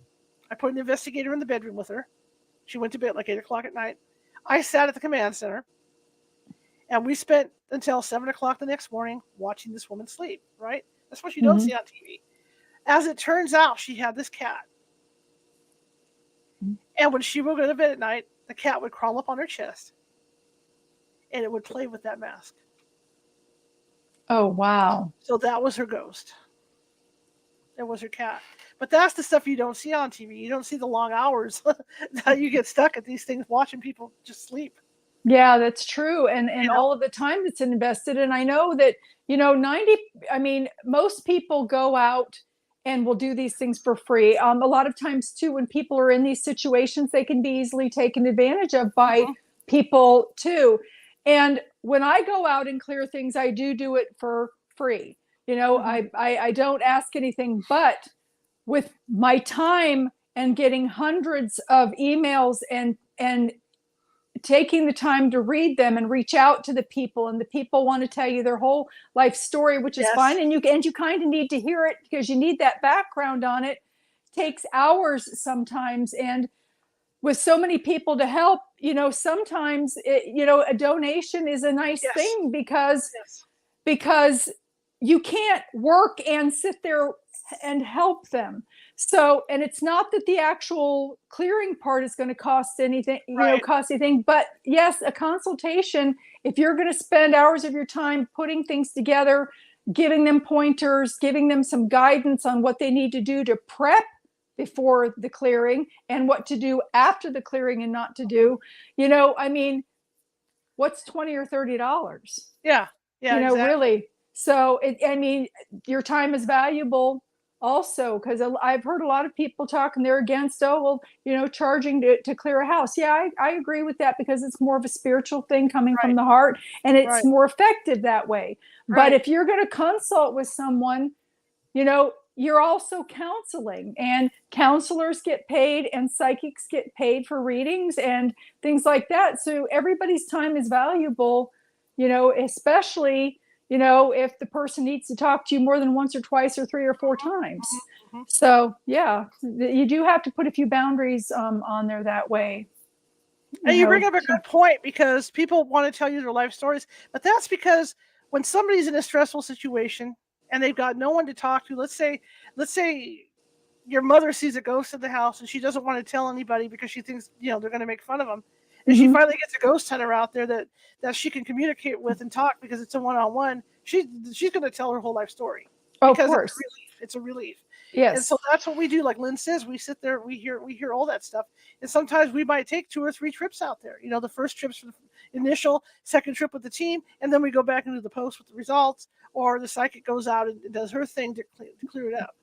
I put an investigator in the bedroom with her. She went to bed like 8 o'clock at night. I sat at the command center, and we spent until 7 o'clock the next morning watching this woman sleep, right? That's what you don't see on TV. As it turns out, she had this cat. And when she would go to bed at night, the cat would crawl up on her chest, and it would play with that mask. Oh, wow. So that was her ghost. That was her cat. But that's the stuff you don't see on TV. You don't see the long hours that you get stuck at these things watching people just sleep. Yeah, that's true. And all of the time that's invested. And I know that, most people go out and will do these things for free. A lot of times too, when people are in these situations, they can be easily taken advantage of by people too. And when I go out and clear things, I do it for free. I don't ask anything, but with my time and getting hundreds of emails and taking the time to read them and reach out to the people, and the people want to tell you their whole life story, which is fine. And you kind of need to hear it because you need that background on it. It takes hours sometimes. And with so many people to help, sometimes a donation is a nice thing because you can't work and sit there and help them. So, and it's not that the actual clearing part is going to cost anything, but yes, a consultation, if you're going to spend hours of your time putting things together, giving them pointers, giving them some guidance on what they need to do to prep before the clearing and what to do after the clearing and not to do, what's $20 or $30? Yeah. Exactly. Really. So your time is valuable also, because I've heard a lot of people talk and they're against, charging to clear a house. Yeah, I agree with that because it's more of a spiritual thing coming from the heart, and it's more effective that way. But if you're going to consult with someone, you're also counseling, and counselors get paid and psychics get paid for readings and things like that. So everybody's time is valuable, especially if the person needs to talk to you more than once or twice or 3 or 4 times. So yeah, you do have to put a few boundaries on there that way. And you bring up a good point, because people want to tell you their life stories, but that's because when somebody's in a stressful situation and they've got no one to talk to, let's say your mother sees a ghost in the house and she doesn't want to tell anybody because she thinks, they're going to make fun of them. And she finally gets a ghost hunter out there that she can communicate with and talk, because it's a one-on-one. She's going to tell her whole life story. Of course. It's a relief. Yes. And so that's what we do. Like Lynn says, we sit there, we hear all that stuff. And sometimes we might take 2 or 3 trips out there. The first trip's for the initial, second trip with the team, and then we go back and do the post with the results, or the psychic goes out and does her thing to clear it up.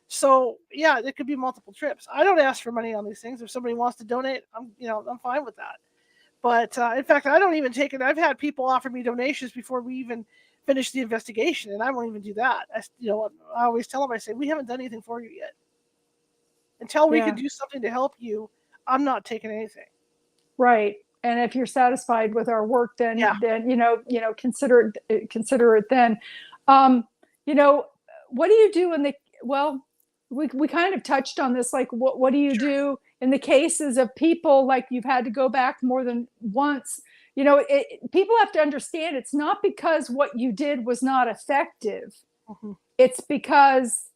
So yeah, it could be multiple trips. I don't ask for money on these things. If somebody wants to donate, I'm fine with that. But in fact, I don't even take it. I've had people offer me donations before we even finish the investigation, and I won't even do that. I always tell them, I say, we haven't done anything for you yet. Until we can do something to help you, I'm not taking anything. Right. And if you're satisfied with our work, then consider it then. What do you do we kind of touched on this, like what do you do in the cases of people like you've had to go back more than once? People have to understand it's not because what you did was not effective. It's because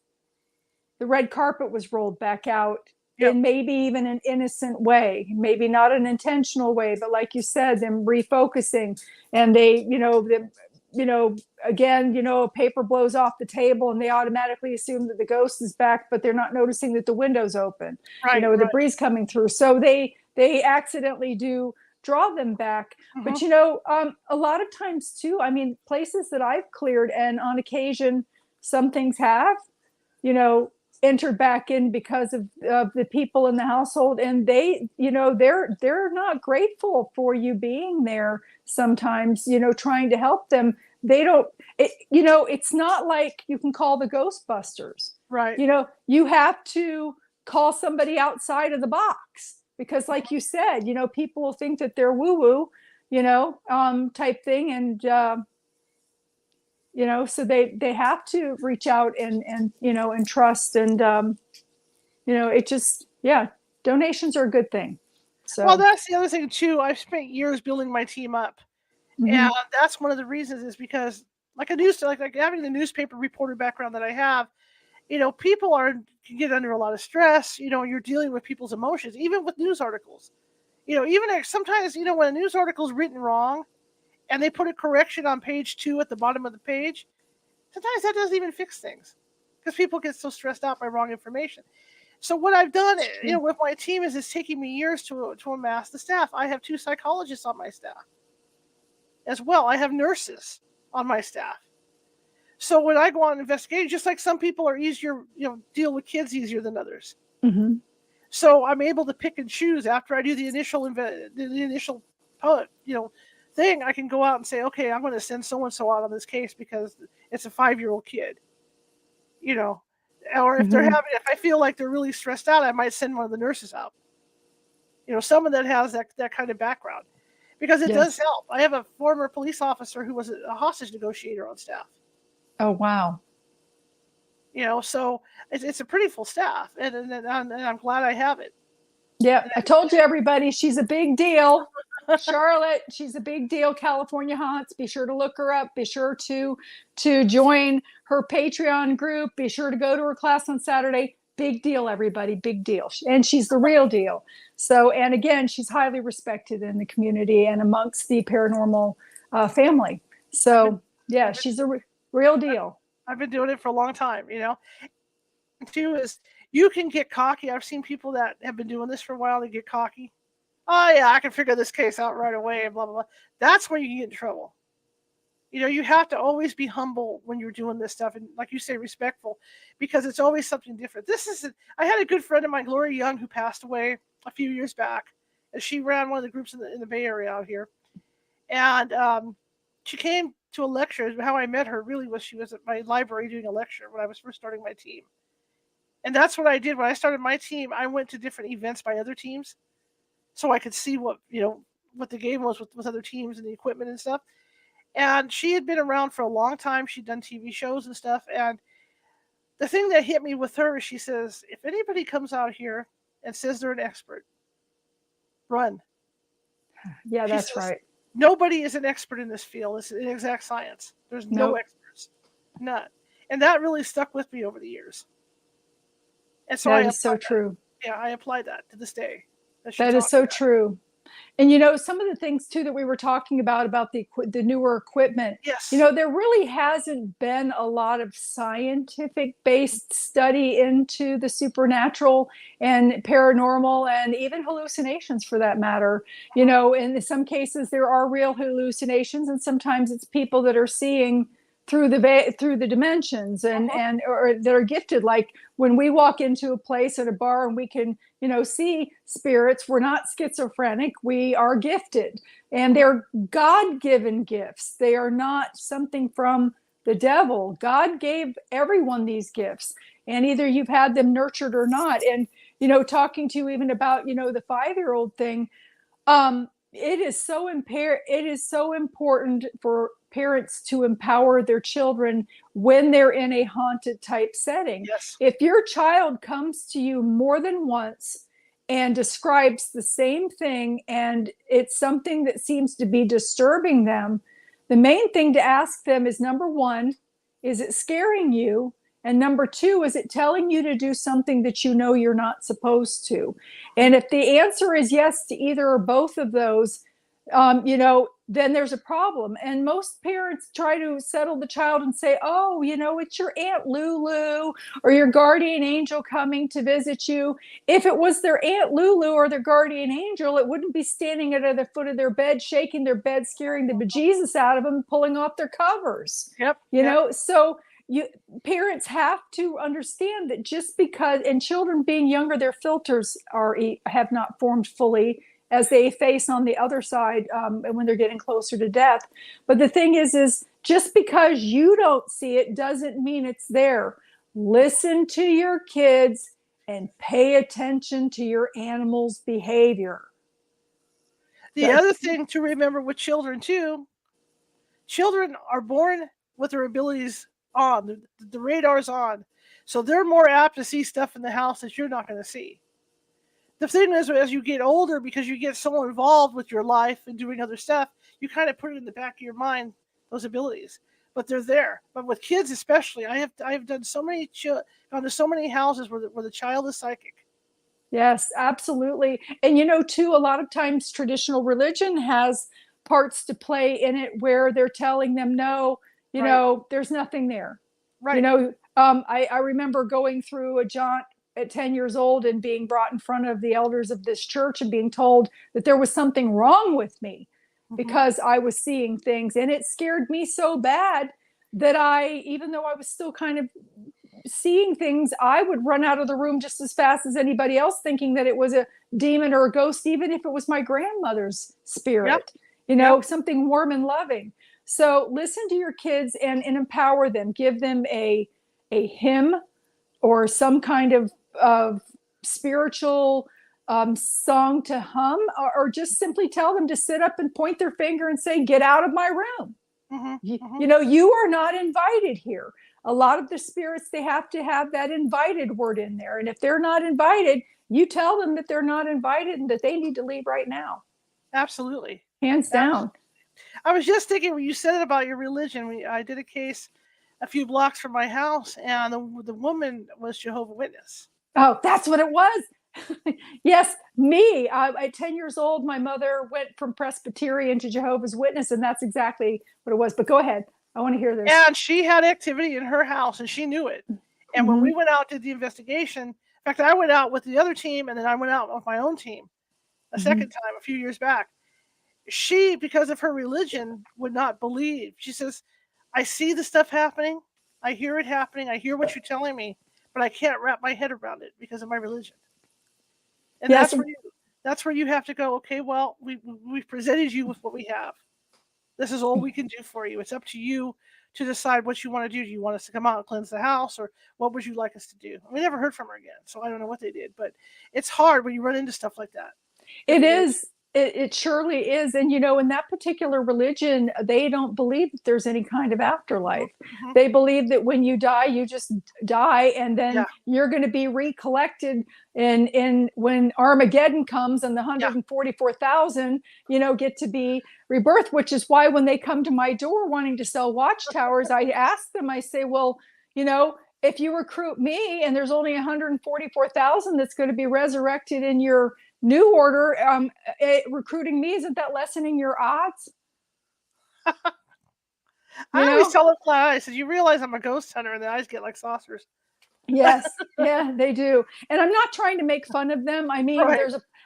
the red carpet was rolled back out in maybe even an innocent way, maybe not an intentional way, but like you said, them refocusing, and they, again, a paper blows off the table and they automatically assume that the ghost is back, but they're not noticing that the window's open, the breeze coming through. So they accidentally do draw them back. But, a lot of times too, places that I've cleared, and on occasion, some things have, entered back in because of the people in the household, and they, they're not grateful for you being there sometimes, trying to help them. They don't, it's not like you can call the Ghostbusters. Right. You have to call somebody outside of the box, because like you said, people will think that they're woo woo, type thing. And, so they have to reach out and trust. And, it just, yeah, donations are a good thing. So, well, that's the other thing too. I've spent years building my team up. And that's one of the reasons, is because like having the newspaper reporter background that I have, people can get under a lot of stress. You're dealing with people's emotions, even with news articles. Even sometimes, when a news article is written wrong and they put a correction on page 2 at the bottom of the page, sometimes that doesn't even fix things, because people get so stressed out by wrong information. So what I've done, with my team is it's taking me years to amass the staff. I have 2 psychologists on my staff as well. I have nurses on my staff. So when I go on investigating, just like some people are easier, deal with kids easier than others. Mm-hmm. So I'm able to pick and choose after I do the initial thing. I can go out and say, okay, I'm going to send so-and-so out on this case because it's a 5-year-old kid, or if if I feel like they're really stressed out, I might send one of the nurses out, someone that has that kind of background, because it does help. I have a former police officer who was a hostage negotiator on staff. Oh, wow. So it's a pretty full staff, and I'm glad I have it. Yeah, I told you, everybody, she's a big deal. Charlotte, she's a big deal. California Haunts. Be sure to look her up. Be sure to join her Patreon group. Be sure to go to her class on Saturday. Big deal, everybody. Big deal. And she's the real deal. So, and again, she's highly respected in the community and amongst the paranormal family. So, yeah, she's a real deal. I've been doing it for a long time, Two is, you can get cocky. I've seen people that have been doing this for a while, they get cocky. Oh yeah, I can figure this case out right away, and blah, blah, blah. That's where you can get in trouble. You have to always be humble when you're doing this stuff, and like you say, respectful, because it's always something different. I had a good friend of mine, Gloria Young, who passed away a few years back, and she ran one of the groups in the Bay Area out here. And she came to a lecture. How I met her really was, she was at my library doing a lecture when I was first starting my team. And that's what I did when I started my team. I went to different events by other teams, so I could see what the game was with other teams and the equipment and stuff. And she had been around for a long time. She'd done TV shows and stuff. And the thing that hit me with her is, she says, if anybody comes out here and says they're an expert, run. Yeah, that's right. Nobody is an expert in this field. It's an exact science. There's no experts. None. And that really stuck with me over the years. And so that is so true. Yeah, I applied that to this day. That is so true. And, some of the things, too, that we were talking about the newer equipment, yes. There really hasn't been a lot of scientific-based study into the supernatural and paranormal, and even hallucinations, for that matter. In some cases, there are real hallucinations, and sometimes it's people that are seeing through the dimensions and or that are gifted. Like when we walk into a place at a bar and we can see spirits, we're not schizophrenic, we are gifted, and they're God-given gifts. They are not something from the devil. God gave everyone these gifts, and either you've had them nurtured or not. And talking to you even about the 5-year-old thing, it is so important for parents to empower their children when they're in a haunted type setting. Yes. If your child comes to you more than once and describes the same thing, and it's something that seems to be disturbing them, the main thing to ask them is, number one, is it scaring you? And number two, is it telling you to do something that you're not supposed to? And if the answer is yes to either or both of those, then there's a problem. And most parents try to settle the child and say, oh, it's your Aunt Lulu or your guardian angel coming to visit you. If it was their Aunt Lulu or their guardian angel, it wouldn't be standing at the foot of their bed, shaking their bed, scaring the bejesus out of them, pulling off their covers. Yep. So parents have to understand that just because, and children being younger, their filters have not formed fully as they face on the other side, and when they're getting closer to death. But the thing is just because you don't see it doesn't mean it's there. Listen to your kids and pay attention to your animal's behavior. The other thing to remember with children too, children are born with their abilities on, the radar's on. So they're more apt to see stuff in the house that you're not going to see. The thing is, as you get older, because you get so involved with your life and doing other stuff, you kind of put it in the back of your mind, those abilities. But they're there. But with kids especially, I have done gone to so many houses where the child is psychic. Yes, absolutely. And too, a lot of times traditional religion has parts to play in it where they're telling them, no, there's nothing there. Right. I remember going through a jaunt at 10 years old and being brought in front of the elders of this church and being told that there was something wrong with me because I was seeing things. And it scared me so bad that even though I was still kind of seeing things, I would run out of the room just as fast as anybody else, thinking that it was a demon or a ghost, even if it was my grandmother's spirit, something warm and loving. So listen to your kids and empower them. Give them a hymn or some kind of spiritual song to hum, or just simply tell them to sit up and point their finger and say, get out of my room. You are not invited here. A lot of the spirits, they have to have that invited word in there. And if they're not invited, you tell them that they're not invited and that they need to leave right now. Absolutely. Hands down. I was just thinking when you said it about your religion, I did a case a few blocks from my house, and the woman was Jehovah's Witness. Oh, that's what it was. Yes, me. At 10 years old, my mother went from Presbyterian to Jehovah's Witness, and that's exactly what it was. But go ahead. I want to hear this. And she had activity in her house, and she knew it. And when we went out to the investigation, in fact, I went out with the other team, and then I went out with my own team a second time a few years back. She, because of her religion, would not believe. She says, I see the stuff happening. I hear it happening. I hear what you're telling me, but I can't wrap my head around it because of my religion. And yes. That's where you have to go, okay, well, we've presented you with what we have. This is all we can do for you. It's up to you to decide what you want to do. Do you want us to come out and cleanse the house, or what would you like us to do? We never heard from her again, so I don't know what they did. But it's hard when you run into stuff like that. It is. It surely is. And, in that particular religion, they don't believe that there's any kind of afterlife. They believe that when you die, you just die, and then you're going to be recollected in when Armageddon comes and the 144,000, get to be rebirthed, which is why when they come to my door wanting to sell watchtowers, I ask them, I say, well, if you recruit me and there's only 144,000 that's going to be resurrected in your new order, recruiting me, isn't that lessening your odds? I always tell them flat out, I said, you realize I'm a ghost hunter, and the eyes get like saucers. Yes, yeah, they do. And I'm not trying to make fun of them. I mean,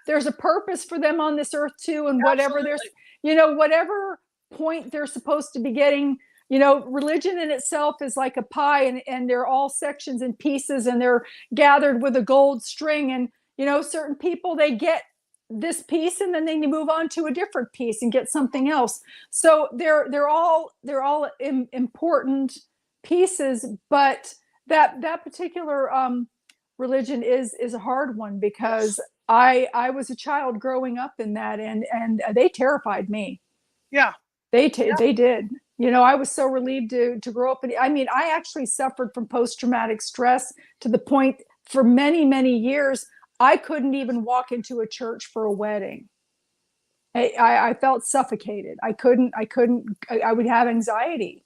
there's a purpose for them on this earth too, and whatever whatever point they're supposed to be getting. Religion in itself is like a pie, and they're all sections and pieces, and they're gathered with a gold string. And certain people, they get this piece and then they move on to a different piece and get something else. So they're all important pieces, but that particular religion is a hard one, because I was a child growing up in that, and they terrified me. Yeah. They did. I was so relieved to grow up. I actually suffered from post-traumatic stress to the point for many, many years I couldn't even walk into a church for a wedding. I felt suffocated. I would have anxiety.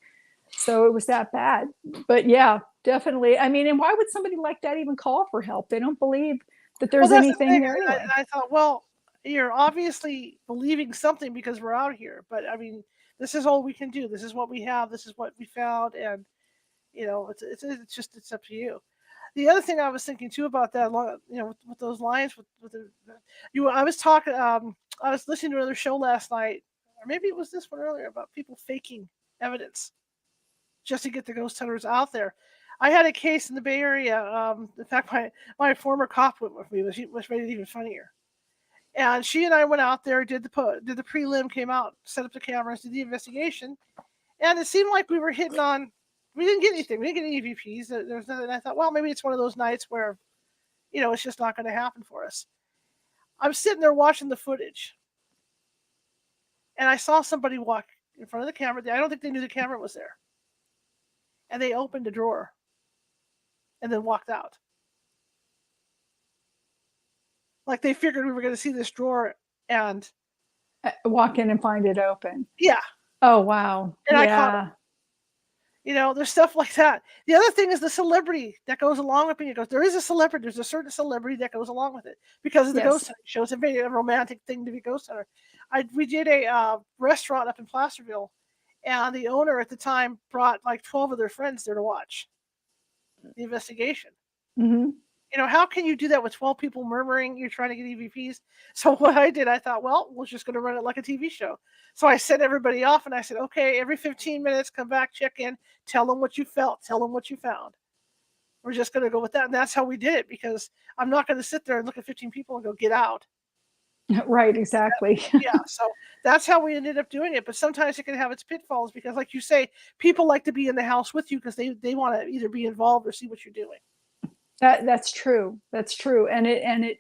So it was that bad. But yeah, definitely. And why would somebody like that even call for help? They don't believe that there's anything there anyway. I thought, well, you're obviously believing something because we're out here. But this is all we can do. This is what we have. This is what we found. And, it's up to you. The other thing I was thinking too about that, with those lines, I was talking. I was listening to another show last night, or maybe it was this one earlier, about people faking evidence. just to get the ghost hunters out there. I had a case in the Bay Area. In fact, my former cop went with me, which made it even funnier. And she and I went out there, did the prelim, came out, set up the cameras, did the investigation, and it seemed like we were hitting on. We didn't get anything. We didn't get any EVPs. There was nothing. I thought, well, maybe it's one of those nights where, it's just not going to happen for us. I'm sitting there watching the footage, and I saw somebody walk in front of the camera. I don't think they knew the camera was there. And they opened a drawer and then walked out. Like they figured we were going to see this drawer and walk in and find it open. Yeah. Oh, wow. And yeah. I caught them. There's stuff like that. The other thing is the celebrity that goes along with it. There is a celebrity. There's a certain celebrity that goes along with it because of the ghost hunting show. It's a very romantic thing to be a ghost hunter. We did a restaurant up in Placerville, and the owner at the time brought like 12 of their friends there to watch the investigation. Mm-hmm. How can you do that with 12 people murmuring you're trying to get EVPs? So what I did, I thought, well, we're just going to run it like a TV show. So I sent everybody off and I said, okay, every 15 minutes, come back, check in, tell them what you felt, tell them what you found. We're just going to go with that. And that's how we did it, because I'm not going to sit there and look at 15 people and go, get out. Right, exactly. Yeah, so that's how we ended up doing it. But sometimes it can have its pitfalls because, like you say, people like to be in the house with you because they want to either be involved or see what you're doing. That's true. That's true. And it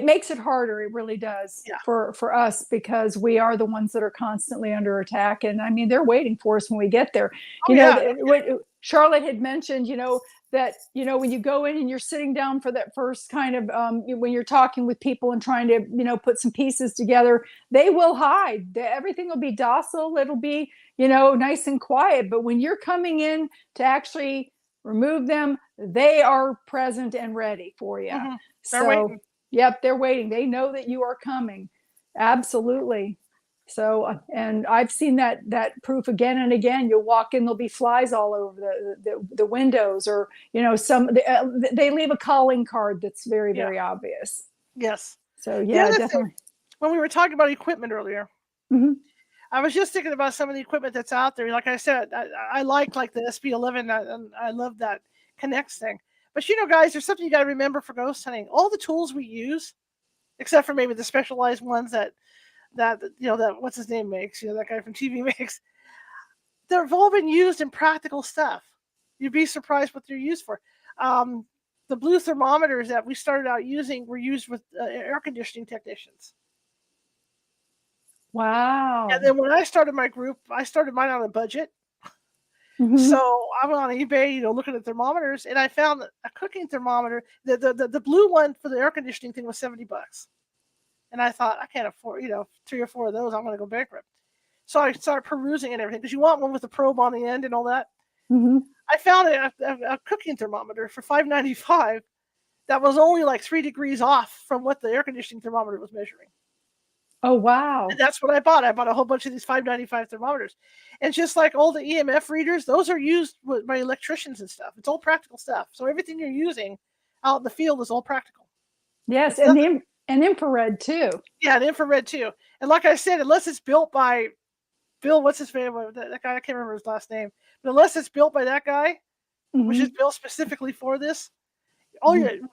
makes it harder. It really does for us, because we are the ones that are constantly under attack. And I mean, they're waiting for us when we get there. What Charlotte had mentioned, that, when you go in and you're sitting down for that first kind of, when you're talking with people and trying to, put some pieces together, they will hide. Everything will be docile. It'll be, nice and quiet. But when you're coming in to actually remove them, they are present and ready for you. Mm-hmm. They're waiting. Yep, they're waiting. They know that you are coming. Absolutely. So, and I've seen that proof again and again. You'll walk in, there'll be flies all over the windows, or they leave a calling card that's very, very obvious. Yes. So definitely. When we were talking about equipment earlier, mm-hmm. I was just thinking about some of the equipment that's out there. Like I said, I like the SB11, and I love that Connects thing. But guys, there's something you got to remember for ghost hunting. All the tools we use, except for maybe the specialized ones that what's his name makes, that guy from TV makes, they've all been used in practical stuff. You'd be surprised what they're used for. The blue thermometers that we started out using were used with air conditioning technicians. Wow. And then when I started my group, I started mine on a budget. Mm-hmm. So I went on eBay, looking at thermometers, and I found a cooking thermometer. The blue one for the air conditioning thing was $70. And I thought, I can't afford, 3 or 4 of those. I'm going to go bankrupt. So I started perusing and everything, because you want one with a probe on the end and all that. Mm-hmm. I found a cooking thermometer for $5.95 that was only like 3 degrees off from what the air conditioning thermometer was measuring. Oh, wow. And that's what I bought. I bought a whole bunch of these $5.95 thermometers. And just like all the EMF readers, those are used by electricians and stuff. It's all practical stuff. So everything you're using out in the field is all practical. Yes, and infrared too. Yeah, and infrared too. And like I said, unless it's built by Bill, what's his name? That guy, I can't remember his last name. But unless it's built by that guy, mm-hmm. which is built specifically for this,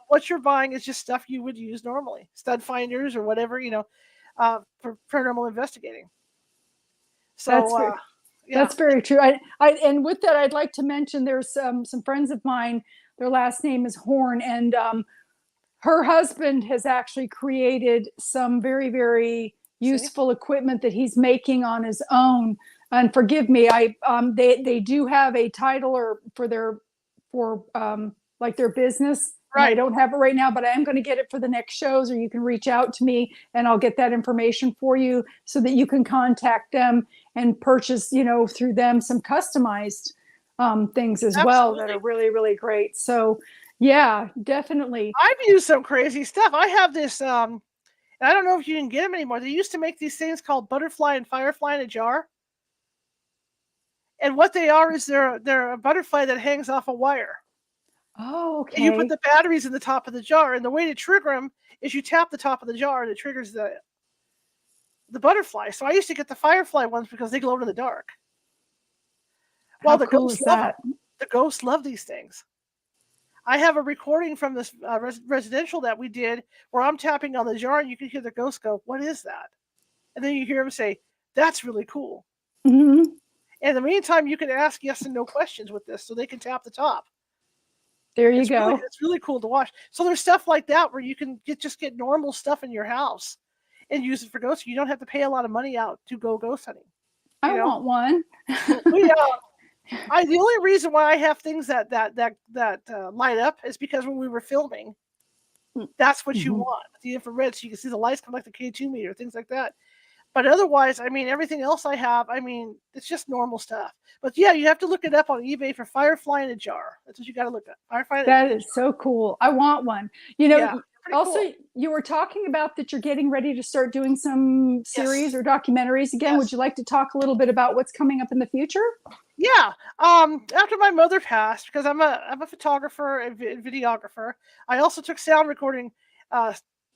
what you're buying is just stuff you would use normally. Stud finders or whatever, for paranormal investigating. So that's very true. I and with that, I'd like to mention there's some friends of mine. Their last name is Horn, and her husband has actually created some very, very useful equipment that he's making on his own. And forgive me, they do have a title for their business. Right. I don't have it right now, but I am going to get it for the next shows, or you can reach out to me and I'll get that information for you so that you can contact them and purchase, through them some customized things as well that are really, really great. So yeah, definitely. I've used some crazy stuff. I have this, and I don't know if you can get them anymore. They used to make these things called butterfly and firefly in a jar. And what they are is they're a butterfly that hangs off a wire. Oh, okay. And you put the batteries in the top of the jar, and the way to trigger them is you tap the top of the jar, and it triggers the butterfly. So I used to get the firefly ones because they glowed in the dark. How Well, the cool ghosts is love that? them. The ghosts love these things. I have a recording from this residential that we did where I'm tapping on the jar and you can hear the ghost go, "What is that?" And then you hear him say, "That's really cool." Hmm. In the meantime, you can ask yes and no questions with this so they can tap the top. There you go. It's really cool to watch. So there's stuff like that where you can get normal stuff in your house and use it for ghosts. You don't have to pay a lot of money out to go ghost hunting. I want one. We the only reason why I have things that light up is because when we were filming, that's what you want, the infrared, so you can see the lights come like the K2 meter, things like that. But otherwise, I mean, everything else I have, I mean, it's just normal stuff. But yeah, you have to look it up on eBay for firefly in a jar. That's what you got to look at. Firefly. That is so cool. I want one. Yeah, Also, cool. you were talking about that you're getting ready to start doing some series or documentaries again. Yes. Would you like to talk a little bit about what's coming up in the future? Yeah. After my mother passed, because I'm a photographer and videographer, I also took sound recording,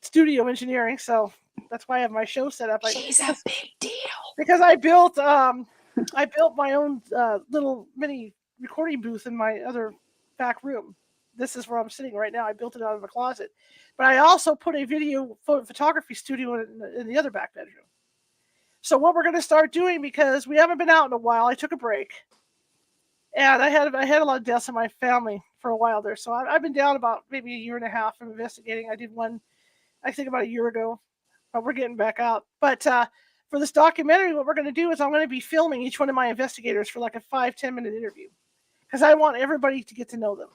studio engineering. So that's why I have my show set up. She's a big deal. Because I built my own little mini recording booth in my other back room. This is where I'm sitting right now. I built it out of a closet, but I also put a video photography studio in the other back bedroom. So what we're going to start doing, because we haven't been out in a while, I took a break, and I had a lot of deaths in my family for a while there. So I've been down about maybe a year and a half from investigating. I did one, I think about a year ago, but we're getting back out. But for this documentary, what we're going to do is I'm going to be filming each one of my investigators for like a 5-10 minute interview, because I want everybody to get to know them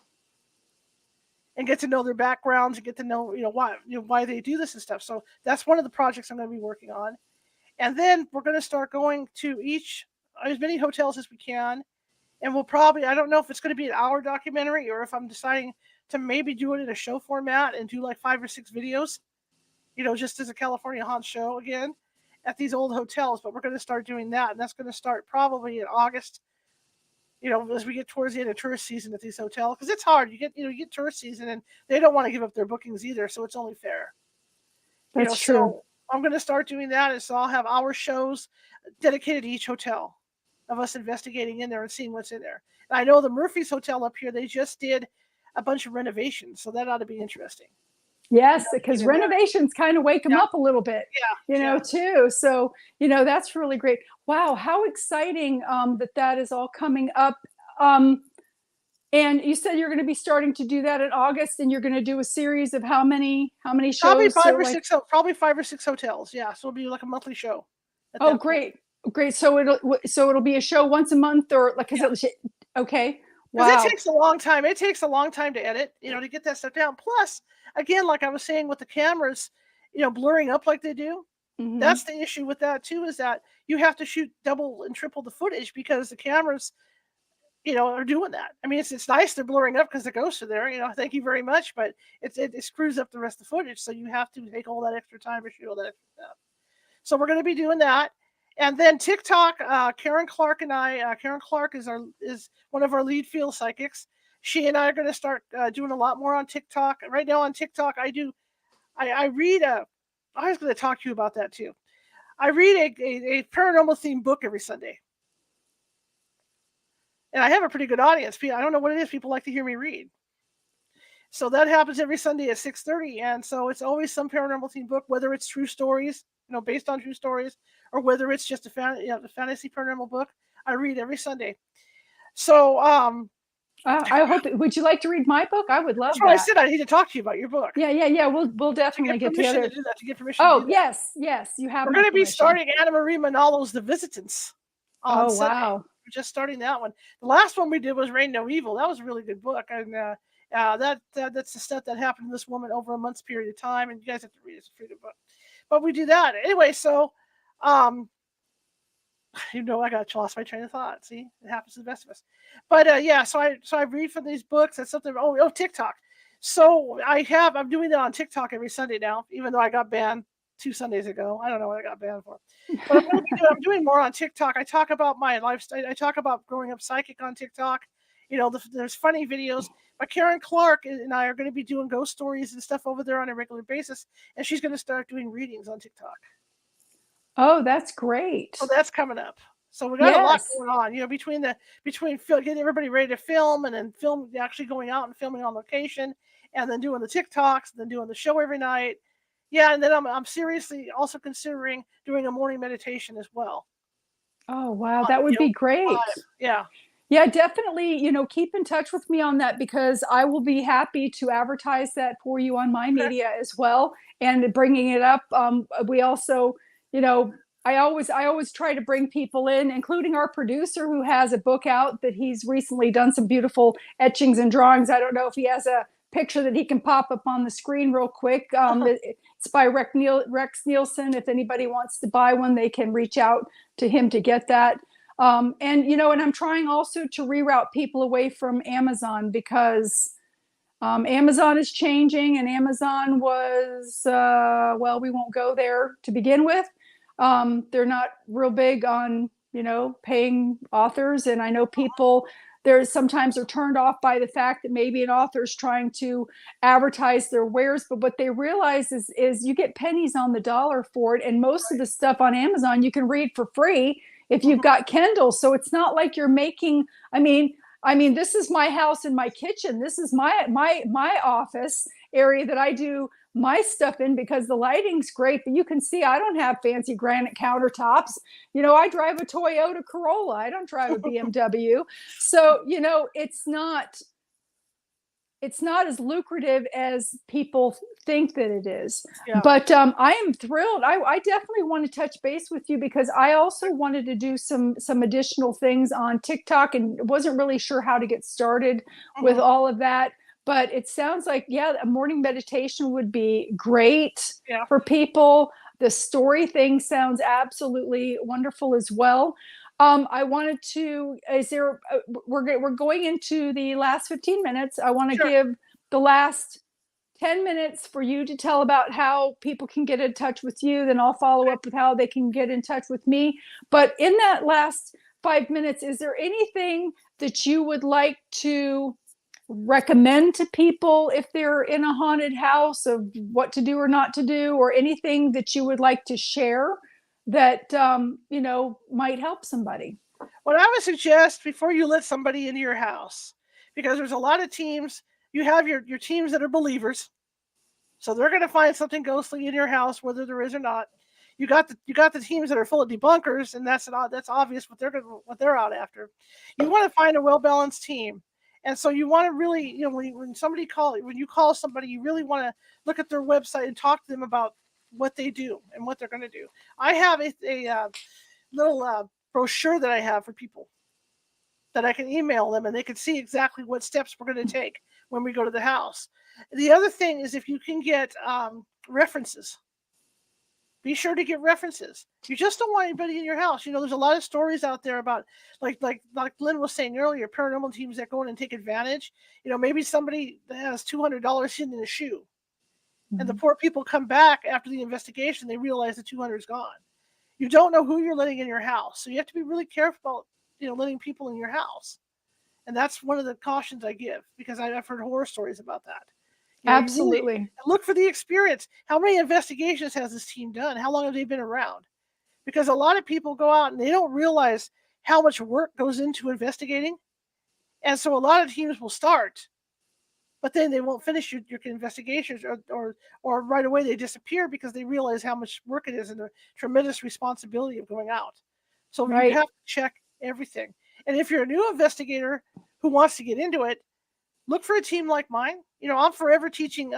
and get to know their backgrounds and get to know why they do this and stuff. So that's one of the projects I'm going to be working on. And then we're going to start going to as many hotels as we can. And we'll probably, I don't know if it's going to be an hour documentary or if I'm deciding to maybe do it in a show format and do like 5 or 6 videos, just as a California Haunt show again at these old hotels. But we're going to start doing that. And that's going to start probably in August, as we get towards the end of tourist season at these hotels. Because it's hard. You get tourist season and they don't want to give up their bookings either. So it's only fair. That's true. So I'm going to start doing that. And so I'll have our shows dedicated to each hotel of us investigating in there and seeing what's in there. And I know the Murphy's Hotel up here, they just did a bunch of renovations. So that ought to be interesting. Yes, because renovations kind of wake them up a little bit, too. So, that's really great. Wow, how exciting that is all coming up. And you said you're going to be starting to do that in August, and you're going to do a series of how many shows? Probably 5 or 6 hotels. Yeah, so it'll be like a monthly show. Oh, great. So it'll be a show once a month, or like, okay. Wow. Because it takes a long time. It takes a long time to edit, to get that stuff down. Plus, again, like I was saying with the cameras, blurring up like they do. Mm-hmm. That's the issue with that too, is that you have to shoot double and triple the footage because the cameras, are doing that. I mean, it's nice they're blurring up because the ghosts are there. Thank you very much, but it screws up the rest of the footage. So you have to take all that extra time to shoot all that extra stuff. So we're going to be doing that. And then TikTok, Karen Clark and I, Karen Clark is one of our lead field psychics. She and I are going to start doing a lot more on TikTok. Right now on TikTok, I read I was going to talk to you about that too. I read a paranormal themed book every Sunday. And I have a pretty good audience. I don't know what it is. People like to hear me read. So that happens every Sunday at 6:30. And so it's always some paranormal themed book, whether it's true stories, based on true stories, or whether it's just a fantasy paranormal book. I read every Sunday. So I hope. Would you like to read my book? I would love that. I said I need to talk to you about your book. Yeah. We'll definitely get together. To do that, to get permission. Oh, to do that. yes. You have. We're going to be starting Anna Marie Manalo's The Visitants. Oh, Sunday. Wow. We're just starting that one. The last one we did was Reign No Evil. That was a really good book, and that's the stuff that happened to this woman over a month's period of time. And you guys have to read it. It's a pretty good book. But we do that anyway. So, I lost my train of thought. See, it happens to the best of us. But so I read from these books. That's something. Oh, TikTok. So I'm doing that on TikTok every Sunday now, even though I got banned 2 Sundays ago. I don't know what I got banned for. But I'm doing more on TikTok. I talk about my lifestyle. I talk about growing up psychic on TikTok. There's funny videos. But Karen Clark and I are going to be doing ghost stories and stuff over there on a regular basis. And she's going to start doing readings on TikTok. Oh, that's great. So that's coming up. So we got a lot Yes. going on, between getting everybody ready to film, and then actually going out and filming on location, and then doing the TikToks, and then doing the show every night. Yeah, and then I'm seriously also considering doing a morning meditation as well. Oh, wow. That would be great. Yeah. Yeah, definitely, keep in touch with me on that because I will be happy to advertise that for you on my Okay. media as well and bringing it up. We also, you know, I always try to bring people in, including our producer who has a book out that he's recently done some beautiful etchings and drawings. I don't know if he has a picture that he can pop up on the screen real quick. It's by Rex Nielsen. If anybody wants to buy one, they can reach out to him to get that. And I'm trying also to reroute people away from Amazon because Amazon is changing, and Amazon was, well, we won't go there to begin with. They're not real big on, paying authors. And I know people, there's sometimes they're turned off by the fact that maybe an author is trying to advertise their wares, but what they realize is you get pennies on the dollar for it. And most of the stuff on Amazon you can read for free if you've got Kindle. So it's not like you're making, I mean, this is my house and my kitchen. This is my office area that I do my stuff in because the lighting's great. But you can see I don't have fancy granite countertops. I drive a Toyota Corolla. I don't drive a BMW. So it's not as lucrative as people think that it is. Yeah. But I am thrilled. I definitely want to touch base with you because I also wanted to do some additional things on TikTok and wasn't really sure how to get started with all of that. But it sounds like, yeah, a morning meditation would be great for people. The story thing sounds absolutely wonderful as well. I wanted to, we're going into the last 15 minutes. I want to give the last 10 minutes for you to tell about how people can get in touch with you. Then I'll follow up with how they can get in touch with me. But in that last 5 minutes, is there anything that you would like to recommend to people if they're in a haunted house of what to do or not to do, or anything that you would like to share that might help somebody? What I would suggest before you let somebody into your house, because there's a lot of teams, you have your teams that are believers, so they're going to find something ghostly in your house, whether there is or not. You got the teams that are full of debunkers, and that's obvious what they're out after. You want to find a well balanced team, and so you want to really, when you call somebody, you really want to look at their website and talk to them about what they do and what they're going to do. I have a little brochure that I have for people that I can email them, and they can see exactly what steps we're going to take when we go to the house. The other thing is if you can get references. Be sure to get references. You just don't want anybody in your house. There's a lot of stories out there about, like Lynn was saying earlier, paranormal teams that go in and take advantage. Maybe somebody that has $200 hidden in a shoe, and the poor people come back after the investigation. They realize the 200 is gone. You don't know who you're letting in your house, so you have to be really careful about letting people in your house. And that's one of the cautions I give, because I've heard horror stories about that. Absolutely. Really look for the experience. How many investigations has this team done? How long have they been around? Because a lot of people go out and they don't realize how much work goes into investigating. And so a lot of teams will start, but then they won't finish your investigations, or right away they disappear because they realize how much work it is and the tremendous responsibility of going out. So you have to check everything. And if you're a new investigator who wants to get into it, look for a team like mine. I'm forever teaching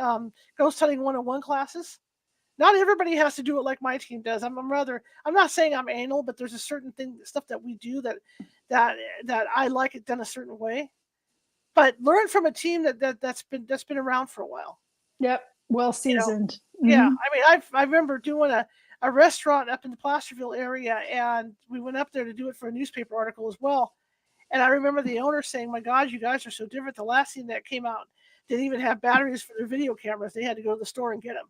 ghost hunting 101 classes. Not everybody has to do it like my team does. I'm not saying I'm anal, but there's a certain stuff that we do that I like it done a certain way. But learn from a team that's been around for a while. Yep, well seasoned. Yeah, I remember doing a restaurant up in the Placerville area, and we went up there to do it for a newspaper article as well. And I remember the owner saying, "My God, you guys are so different. The last thing that came out didn't even have batteries for their video cameras. They had to go to the store and get them."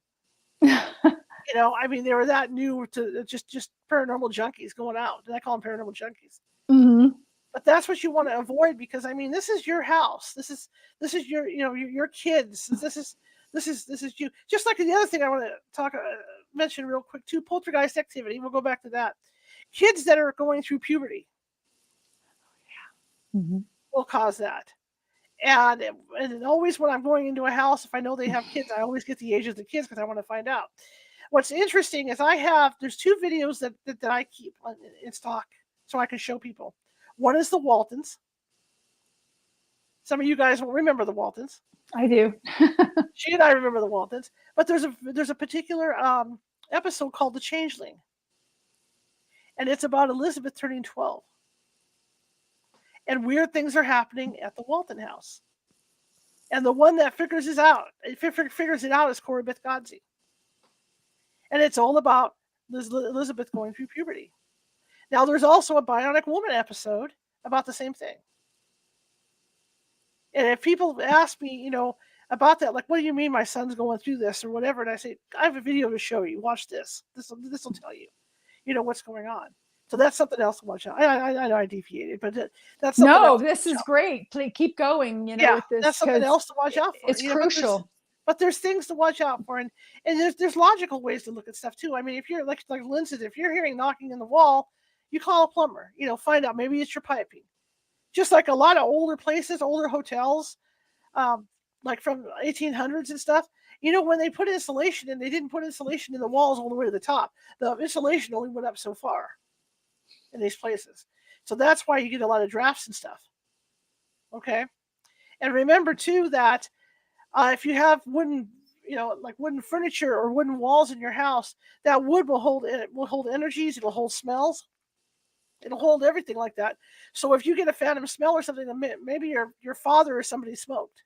They were that new to just paranormal junkies going out. And I call them paranormal junkies. But that's what you want to avoid, because this is your house. This is your your kids. This is you. Just like the other thing I want to talk mention real quick too, poltergeist activity. We'll go back to that. Kids that are going through puberty will cause that. And always when I'm going into a house, if I know they have kids, I always get the age of the kids because I want to find out. What's interesting is there's 2 videos that I keep in stock so I can show people. One is the Waltons. Some of you guys will remember the Waltons. I do. She and I remember the Waltons. But there's a particular episode called The Changeling. And it's about Elizabeth turning 12. And weird things are happening at the Walton house. And the one that figures it out is Corey Beth Godsey. And it's all about Elizabeth going through puberty. Now, there's also a Bionic Woman episode about the same thing. And if people ask me, about that, like, what do you mean my son's going through this or whatever? And I say, I have a video to show you. Watch this. This will tell you, what's going on. So that's something else to watch out. I know I deviated, but that's something else. This is great. Please keep going. With this. That's something else to watch out for. It's crucial. But there's things to watch out for, and there's logical ways to look at stuff too. I mean, if you're like Lynn said, if you're hearing knocking in the wall, you call a plumber. Find out, maybe it's your piping. Just like a lot of older places, older hotels, like from 1800s and stuff. When they put insulation in, they didn't put insulation in the walls all the way to the top. The insulation only went up so far in these places. So that's why you get a lot of drafts and stuff. Okay. And remember too that if you have wooden, like wooden furniture or wooden walls in your house, that wood will hold energies. It'll hold smells. It'll hold everything like that. So if you get a phantom smell or something, maybe your father or somebody smoked.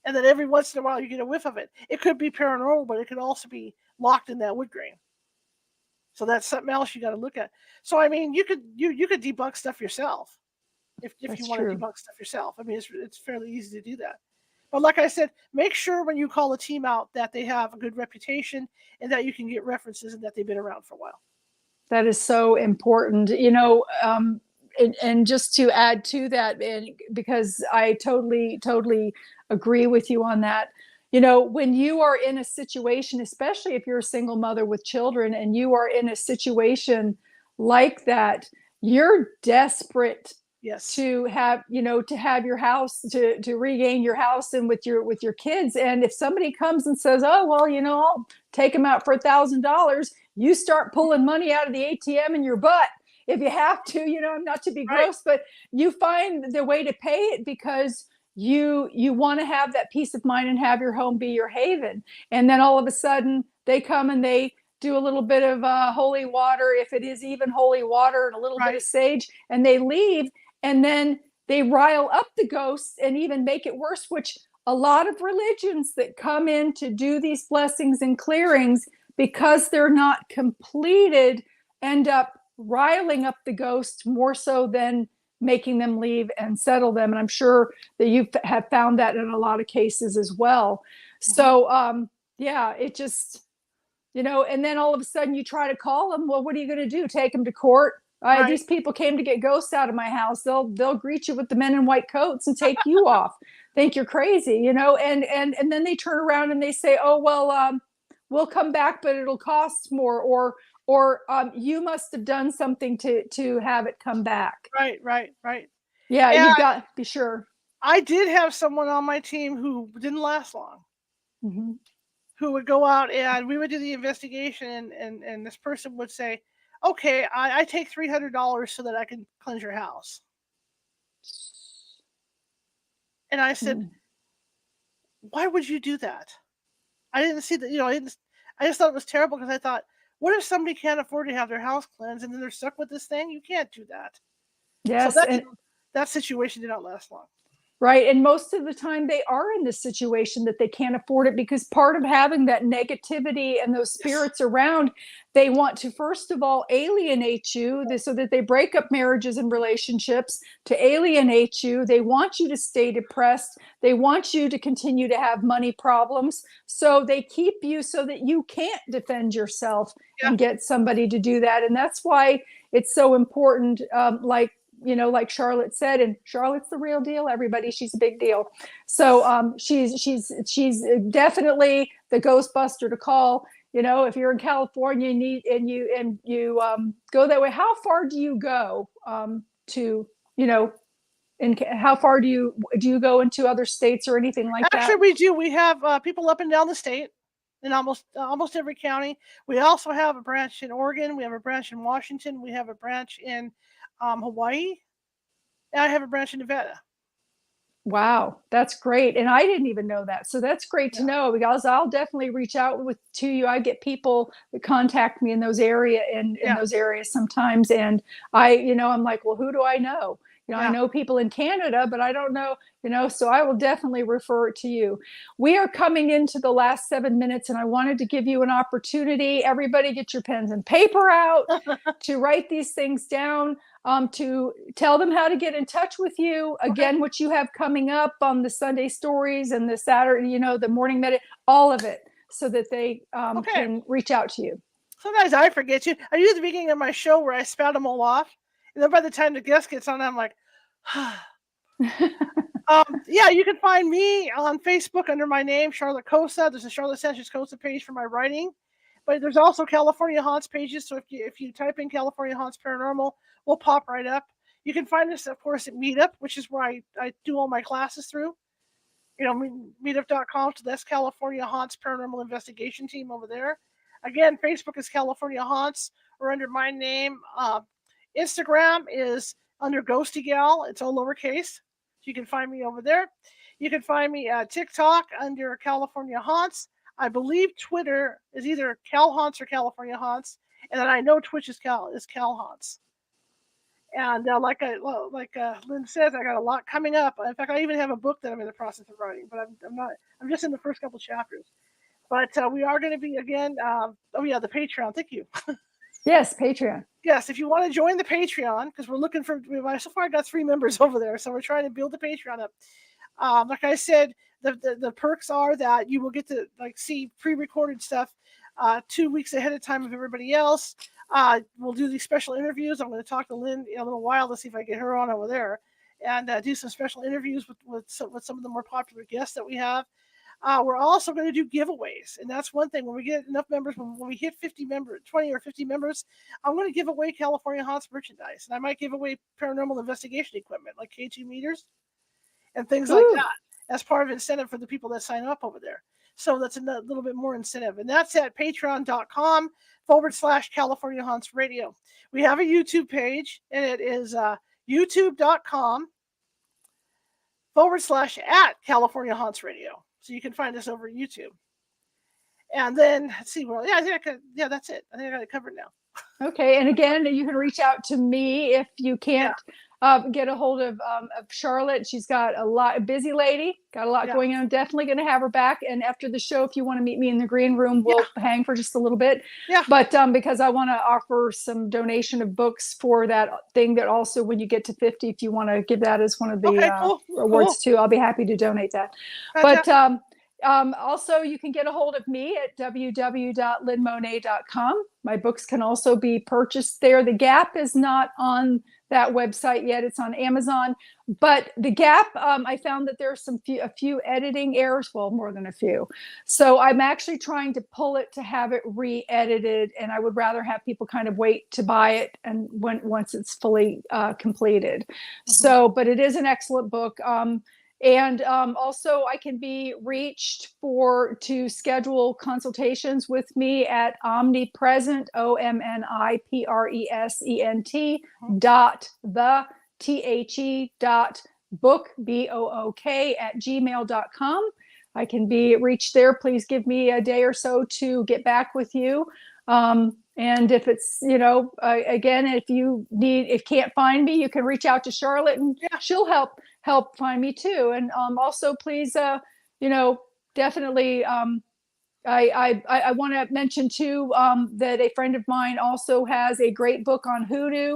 And then every once in a while you get a whiff of it. It could be paranormal, but it could also be locked in that wood grain. So that's something else you got to look at. So I mean, you could debunk stuff yourself if you want to debunk stuff yourself. I mean, it's fairly easy to do that. But like I said, make sure when you call a team out that they have a good reputation and that you can get references and that they've been around for a while. That is so important, and just to add to that, and because I totally agree with you on that. When you are in a situation, especially if you're a single mother with children and you are in a situation like that, you're desperate to have your house, to regain your house and with your kids. And if somebody comes and says, oh, well, I'll take them out for $1,000, you start pulling money out of the ATM in your butt if you have to, not to be gross, but you find the way to pay it because you want to have that peace of mind and have your home be your haven. And then all of a sudden they come and they do a little bit of holy water, if it is even holy water, and a little bit of sage, and they leave. And then they rile up the ghosts and even make it worse, which a lot of religions that come in to do these blessings and clearings, because they're not completed, end up riling up the ghosts more so than making them leave and settle them. And I'm sure that you have found that in a lot of cases as well. So, it just, and then all of a sudden you try to call them. Well, what are you going to do? Take them to court? These people came to get ghosts out of my house. They'll greet you with the men in white coats and take you off. Think you're crazy, and then they turn around and they say, oh, well, we'll come back, but it'll cost more, or you must have done something to have it come back. Right. Yeah, and you've got to be sure. I did have someone on my team who didn't last long, who would go out and we would do the investigation, and this person would say, okay, I take $300 so that I can cleanse your house. And I said, why would you do that? I didn't see that, I just thought it was terrible because I thought, what if somebody can't afford to have their house cleansed and then they're stuck with this thing? You can't do that. Yes. So that situation did not last long. Right. And most of the time they are in this situation that they can't afford it, because part of having that negativity and those spirits around, they want to, first of all, alienate you so that they break up marriages and relationships, to alienate you. They want you to stay depressed. They want you to continue to have money problems. So they keep you so that you can't defend yourself and get somebody to do that. And that's why it's so important, like Charlotte said, and Charlotte's the real deal, everybody. She's a big deal. So she's definitely the Ghostbuster to call. if you're in California and you go that way, how far do you go to, and how far do you go into other states or anything like Actually, that? we do. We have people up and down the state in almost every county. We also have a branch in Oregon. We have a branch in Washington. We have a branch in Hawaii. And I have a branch in Nevada. Wow, that's great. And I didn't even know that. So that's great to Yeah. know, because I'll definitely reach out to you. I get people that contact me in Yeah. those areas sometimes. And I'm like, well, who do I know? I Yeah. know people in Canada, but I don't know, so I will definitely refer it to you. We are coming into the last 7 minutes, and I wanted to give you an opportunity. Everybody get your pens and paper out to write these things down. To tell them how to get in touch with you. Okay. Again, what you have coming up on the Sunday stories and the Saturday, the morning medit, all of it, so that they Okay. can reach out to you. Sometimes I forget you. I do at the beginning of my show where I spout them all off, and then by the time the guest gets on, I'm like, yeah, you can find me on Facebook under my name, Charlotte Cosa. There's a Charlotte Sanchez Cosa page for my writing, but there's also California Haunts pages. So if you type in California Haunts Paranormal, we'll pop right up. You can find us, of course, at Meetup, which is where I do all my classes through. Meetup.com. So that's California Haunts Paranormal Investigation Team over there. Again, Facebook is California Haunts, or under my name. Instagram is under Ghosty Gal. It's all lowercase. You can find me over there. You can find me at TikTok under California Haunts. I believe Twitter is either Cal Haunts or California Haunts, and then I know Twitch is Cal Haunts. And like Lynn says, I got a lot coming up. In fact, I even have a book that I'm in the process of writing, but I'm not. I'm just in the first couple chapters. But we are going to be again. The Patreon. Thank you. Yes, Patreon. Yes, if you want to join the Patreon, because we're looking for. So far, I got 3 members over there, so we're trying to build the Patreon up. Like I said, the perks are that you will get to see pre-recorded stuff 2 weeks ahead of time of everybody else. We'll do these special interviews. I'm going to talk to Lynn in a little while to see if I get her on over there, and do some special interviews with some of the more popular guests that we have. We're also going to do giveaways, and that's one thing. When we get enough members, when we hit 20 or 50 members, I'm going to give away California Haunts merchandise, and I might give away paranormal investigation equipment like K2 meters and things like that as part of incentive for the people that sign up over there. So that's a little bit more incentive, and that's at patreon.com/California Haunts Radio. We have a YouTube page, and it is youtube.com/@California Haunts Radio. So you can find us over YouTube. And then let's see. Well, yeah, that's it. I think I got it covered now. Okay, and again, you can reach out to me if you can't get a hold of Charlotte. She's got a busy lady, got a lot going on. Definitely going to have her back. And after the show, if you want to meet me in the green room, we'll hang for just a little bit. Yeah. But because I want to offer some donation of books for that thing, that also when you get to 50, if you want to give that as one of the awards too, I'll be happy to donate that. But also, you can get a hold of me at www.lynnmonet.com. My books can also be purchased there. The Gap is not on that website yet. It's on Amazon. But the Gap, I found that there's a few editing errors. Well, more than a few. So I'm actually trying to pull it to have it re-edited. And I would rather have people kind of wait to buy it and once it's fully completed. Mm-hmm. So, but it is an excellent book. And also, I can be reached to schedule consultations with me at Omnipresent, OMNIPRESENT.book @gmail.com. I can be reached there. Please give me a day or so to get back with you. And if it's, again, if you can't find me, you can reach out to Charlotte, and she'll help find me too. And also, please, definitely, I want to mention too that a friend of mine also has a great book on hoodoo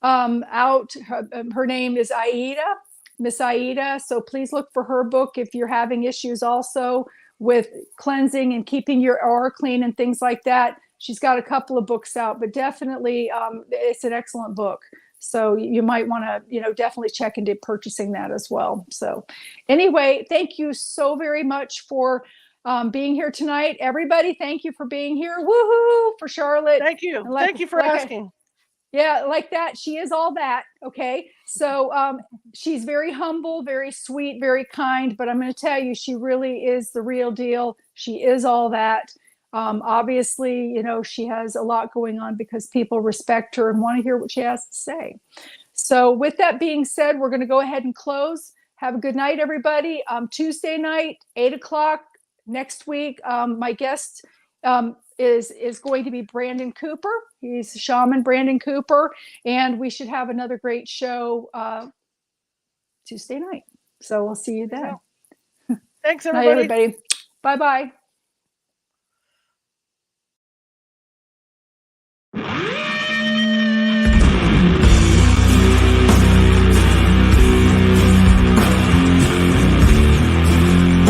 out. Her name is Miss Aida. So please look for her book if you're having issues also with cleansing and keeping your aura clean and things like that. She's got a couple of books out, but definitely it's an excellent book. So you might want to, definitely check into purchasing that as well. So anyway, thank you so very much for being here tonight. Everybody, thank you for being here. Woohoo for Charlotte. Thank you. Like, Thank you for asking. Yeah, like that. She is all that. Okay. So she's very humble, very sweet, very kind. But I'm going to tell you, she really is the real deal. She is all that. Obviously, you know, she has a lot going on because people respect her and want to hear what she has to say. So, with that being said, we're going to go ahead and close. Have a good night, everybody. Tuesday night, 8 o'clock next week. My guest is going to be Brandon Cooper. He's shaman Brandon Cooper, and we should have another great show Tuesday night. So we'll see you then. Thanks, Night, everybody. everybody. Bye bye.